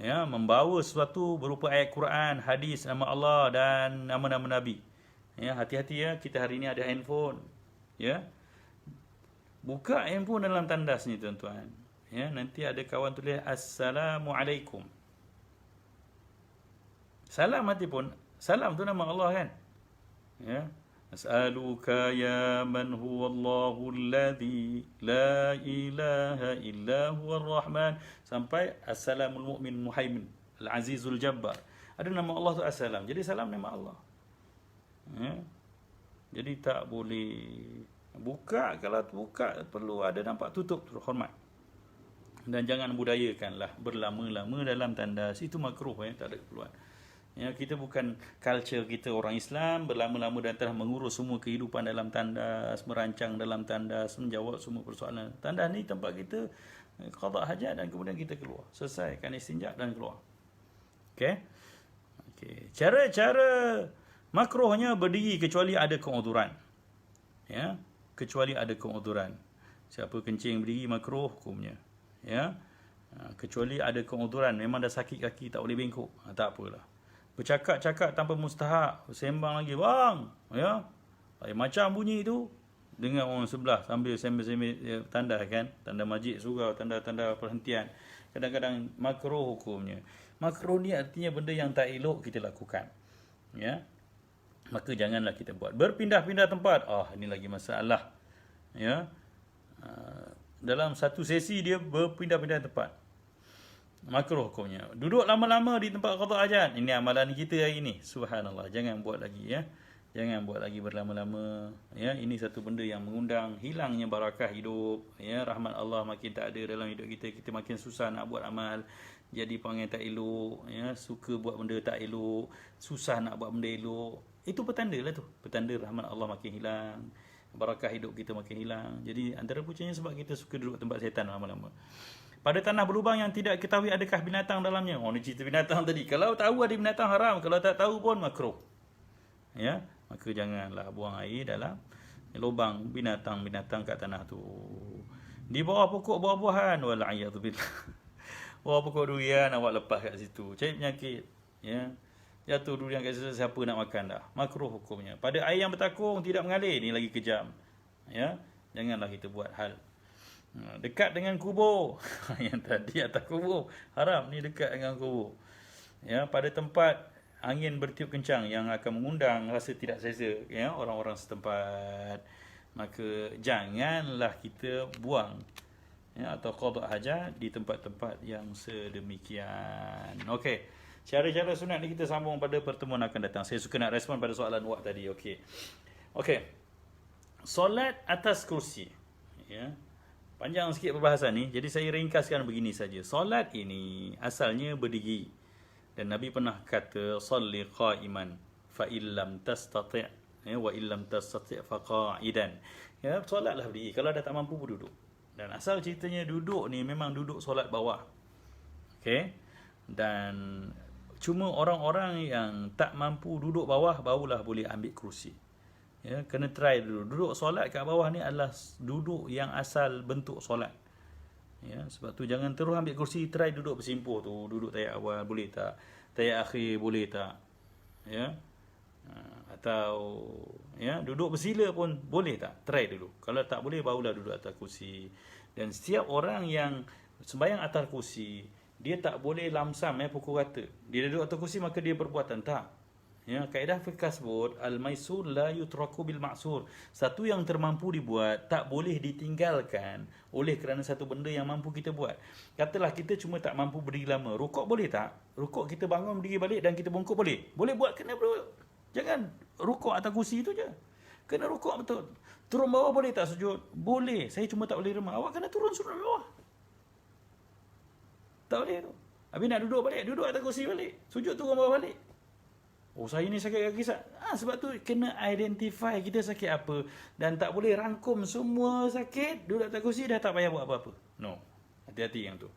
ya, membawa sesuatu berupa ayat Quran, hadis, nama Allah dan nama-nama Nabi. Ya, hati-hati ya, kita hari ini ada handphone. Ya. Buka handphone dalam tandas ni tuan-tuan. Ya, nanti ada kawan tulis Assalamualaikum. Salam mati pun, salam tu nama Allah kan. Ya. As'aluka ya man huwallahu alladhi la ilaha illa huwar rahman sampai Assalamul mu'min muhaimin al-azizul jabbar. Ada nama Allah tu Assalam. Jadi salam nama Allah. Ya. Jadi tak boleh buka, kalau buka perlu ada nampak tutup hormat. Dan jangan budayakanlah berlama-lama dalam tandas. Itu makruh ya, tak ada keperluan. Ya, kita bukan culture kita orang Islam berlama-lama dan telah mengurus semua kehidupan dalam tandas, merancang dalam tandas, menjawab semua persoalan. Tandas ni tempat kita qada hajat dan kemudian kita keluar. Selesaikan istinja dan keluar. Okey. Okey. Cara-cara makruhnya berdiri kecuali ada keuzuran. Ya, kecuali ada keuzuran. Siapa kencing berdiri makruh hukumnya. Ya. Kecuali ada keuzuran, memang dah sakit kaki tak boleh bengkok. Tak apalah. Bercakap-cakap tanpa mustahak, sembang lagi, bang, ya, macam bunyi tu dengan orang sebelah sambil sembang-sembang tanda kan, tanda majid surau, tanda-tanda perhentian. Kadang-kadang makruh hukumnya. Makruh ni artinya benda yang tak elok kita lakukan. Ya. Maka janganlah kita buat. Berpindah-pindah tempat. Ini lagi masalah. Ya. Dalam satu sesi dia berpindah-pindah tempat. Makruh hukumnya. Duduk lama-lama di tempat qada hajat. Ini amalan kita hari ini. Subhanallah. Jangan buat lagi ya. Jangan buat lagi berlama-lama. Ya, ini satu benda yang mengundang hilangnya barakah hidup. Ya, rahmat Allah makin tak ada dalam hidup kita. Kita makin susah nak buat amal. Jadi panggil tak elok. Ya, suka buat benda tak elok. Susah nak buat benda elok. Itu petanda lah tu. Petanda rahmat Allah makin hilang. Barakah hidup kita makin hilang. Jadi antara puncanya sebab kita suka duduk tempat setan lama-lama. Pada tanah berlubang yang tidak ketahui adakah binatang dalamnya. Ni cerita binatang tadi. Kalau tahu ada binatang haram. Kalau tak tahu pun makruh. Ya, maka janganlah buang air dalam lubang binatang-binatang kat tanah tu. Di bawah pokok buah-buahan. Wal'iyadzubillah. Bawah pokok durian awak lepas kat situ. Cari penyakit. Ya. Jatuh durian kat situ, siapa nak makan dah. Makruh hukumnya. Pada air yang bertakung tidak mengalir. Ni lagi kejam. Ya. Janganlah kita buat hal. Dekat dengan kubur. Yang tadi atas kubur. Haram ni dekat dengan kubur. Ya, pada tempat angin bertiup kencang yang akan mengundang rasa tidak selesa ya orang-orang setempat. Maka janganlah kita buang ya atau qada hajat di tempat-tempat yang sedemikian. Okey. Cara-cara sunat ni kita sambung pada pertemuan akan datang. Saya suka nak respon pada soalan Wak tadi. Okey. Okey. Solat atas kursi. Ya. Panjang sikit perbahasan ni. Jadi saya ringkaskan begini saja. Solat ini asalnya berdiri. Dan Nabi pernah kata salli qa'iman fa illam tastati' ya wa illam tastati' fa qa'idan. Ya, solatlah berdiri. Kalau dah tak mampu duduk. Dan asal ceritanya duduk ni memang duduk solat bawah. Okey. Dan cuma orang-orang yang tak mampu duduk bawah barulah boleh ambil kerusi. Ya, kena try dulu. Duduk solat kat bawah ni adalah duduk yang asal bentuk solat. Ya, sebab tu jangan terus ambil kursi, try duduk bersimpuh tu. Duduk tayak awal boleh tak? Tayak akhir boleh tak? Ya. Atau ya, duduk bersila pun boleh tak? Try dulu. Kalau tak boleh barulah duduk atas kursi. Dan setiap orang yang sembahyang atas kursi, dia tak boleh lamsam pukul rata. Dia duduk atas kursi maka dia perbuatan tak. Ya, kaedah fiqh sebut al-maisur la yutraku bil ma'sur. Satu yang termampu dibuat tak boleh ditinggalkan oleh kerana satu benda yang mampu kita buat. Katalah kita cuma tak mampu berdiri lama. Rukuk boleh tak? Rukuk kita bangun berdiri balik dan kita bongkok boleh? Boleh buat, kena jangan rukuk atas kursi itu je. Kena rukuk betul. Turun bawah boleh tak sujud? Boleh. Saya cuma tak boleh remah. Awak kena turun sujud bawah. Tak boleh tu. Habis nak duduk balik, duduk atas kursi balik. Sujud turun bawah balik. Saya ni sakit kaki sebab tu kena identify kita sakit apa. Dan tak boleh rangkum semua sakit. Duduk atas kursi dah tak payah buat apa-apa. No. Hati-hati yang tu.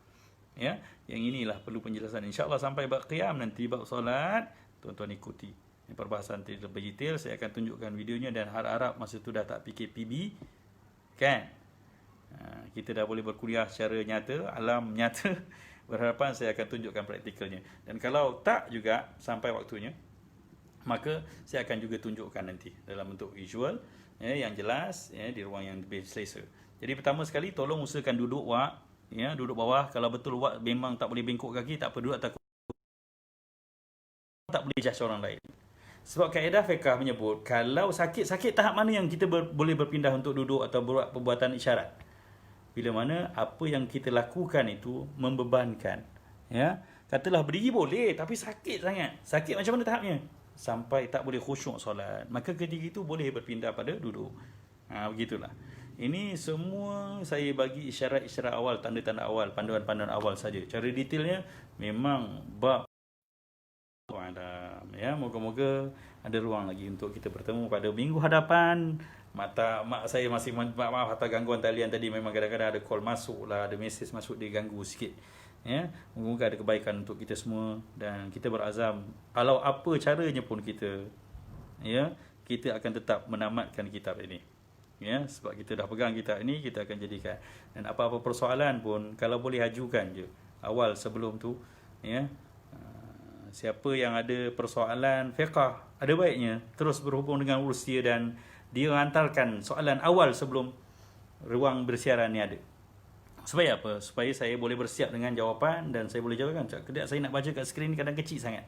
Ya, yang inilah perlu penjelasan. InsyaAllah sampai bab qiyam nanti, bab solat. Tuan-tuan ikuti. Ini perbahasan lebih detail. Saya akan tunjukkan videonya dan harap-harap masa tu dah tak PKPB. Kan? Kita dah boleh berkuliah secara nyata, alam nyata. Berharapan saya akan tunjukkan praktikalnya. Dan kalau tak juga sampai waktunya, maka saya akan juga tunjukkan nanti dalam bentuk visual ya, yang jelas ya, di ruang yang lebih selesa. Jadi pertama sekali tolong usahakan duduk Wak ya, duduk bawah. Kalau betul Wak memang tak boleh bengkok kaki, tak apa, duduk atas, tak boleh judge orang lain. Sebab kaedah fiqh menyebut kalau sakit tahap mana yang kita boleh berpindah untuk duduk atau buat perbuatan isyarat. Bila mana apa yang kita lakukan itu membebankan. Ya, katalah berdiri boleh tapi sakit sangat. Sakit macam mana tahapnya? Sampai tak boleh khusyuk solat. Maka ketika itu boleh berpindah pada duduk. Begitulah. Ini semua saya bagi isyarat-isyarat awal, tanda-tanda awal, panduan-panduan awal saja. Cara detailnya memang bab ya, moga-moga ada ruang lagi untuk kita bertemu pada minggu hadapan. Mak saya masih maaf atas gangguan talian tadi. Memang kadang-kadang ada call masuk lah, ada mesej masuk, dia ganggu sikit. Ya, moga-moga ada kebaikan untuk kita semua dan kita berazam kalau apa caranya pun kita akan tetap menamatkan kitab ini. Ya, sebab kita dah pegang kitab ini, kita akan jadikan. Dan apa-apa persoalan pun kalau boleh ajukan je awal sebelum tu ya. Siapa yang ada persoalan fiqh, ada baiknya terus berhubung dengan Urus dan dia hantarkan soalan awal sebelum ruang bersiaran ni ada. Supaya apa? Supaya saya boleh bersiap dengan jawapan dan saya boleh jawabkan. Tidak, saya nak baca kat skrin kadang kecil sangat.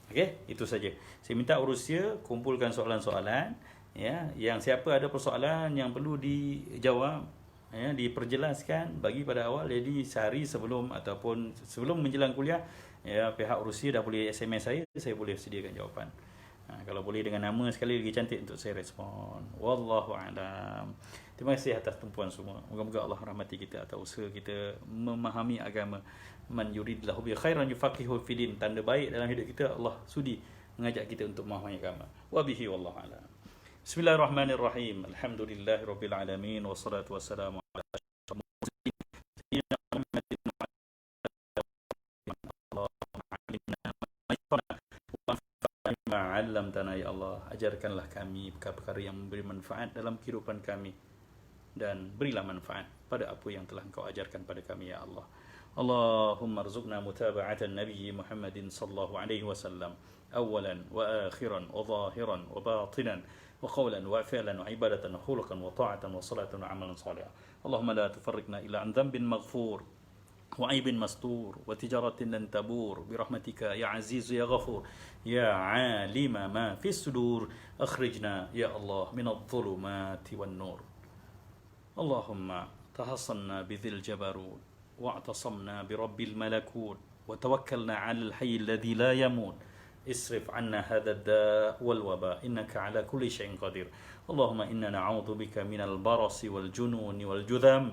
Okey, itu saja. Saya minta urusia kumpulkan soalan-soalan, ya, yang siapa ada persoalan yang perlu dijawab, ya, diperjelaskan bagi pada awal, jadi sehari sebelum ataupun sebelum menjelang kuliah, ya, pihak urusia dah boleh SMS saya boleh sediakan jawapan. Kalau boleh dengan nama sekali lagi cantik untuk saya respon. Wallahu a'lam. Terima kasih atas tumpuan semua. Moga-moga Allah rahmati kita atas usaha kita memahami agama. Man yuridillahu bi khairan yufaqihu fid din. Tanda baik dalam hidup kita, Allah sudi mengajak kita untuk memahami agama. Wa bihi wallahu a'lam. Bismillahirrahmanirrahim. Alhamdulillahirabbil alamin wassalatu wassalamu ala asyrafil mursalin sayyidina Muhammadin wa ala ma'allamtana ya Allah, ajarkanlah kami perkara-perkara yang memberi manfaat dalam kehidupan kami dan berilah manfaat pada apa yang telah Engkau ajarkan pada kami ya Allah. Allahumma rzuqna mutaba'atan Nabi Muhammadin sallallahu alaihi wasallam awalan wa akhiran wa zahiran wa batinan wa qawlan wa fi'lan wa ibadatan wa khuluqan wa ta'atan wa salatan wa amalan salihan. Allahumma la tufarriqna illa an dhanbin maghfur وعيب مستور وتجارة لن تبور برحمتك يا عزيز يا غفور يا عالم ما في الصدور أخرجنا يا الله من الظلمات والنور. اللهم تحصنا بذي الجبروت واعتصمنا برب الملكوت وتوكلنا على الحي الذي لا يموت. اصرف عنا هذا الداء والوباء إنك على كل شيء قدير. اللهم إنا نعوذ بك من البرص والجنون والجذام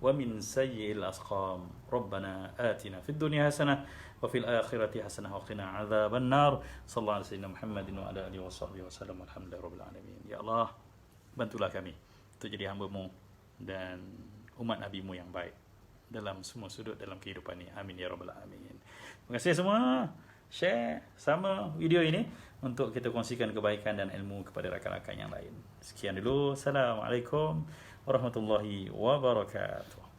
ومن سيء الأسقام. ربنا آتنا في الدنيا حسنة وفي الآخرة حسنة وقنا عذاب النار. صلى الله عليه وسلم محمد وعلى آله وصحبه وسلم. Alhamdulillah rabbil alamin. Ya Allah, bantulah kami untuk jadi hamba-Mu dan umat Nabi-Mu yang baik dalam semua sudut dalam kehidupan ini. Amin ya rabbal alamin. Terima kasih semua. Share sama video ini untuk kita kongsikan kebaikan dan ilmu kepada rakan-rakan yang lain. Sekian dulu. Assalamualaikum warahmatullahi wabarakatuh.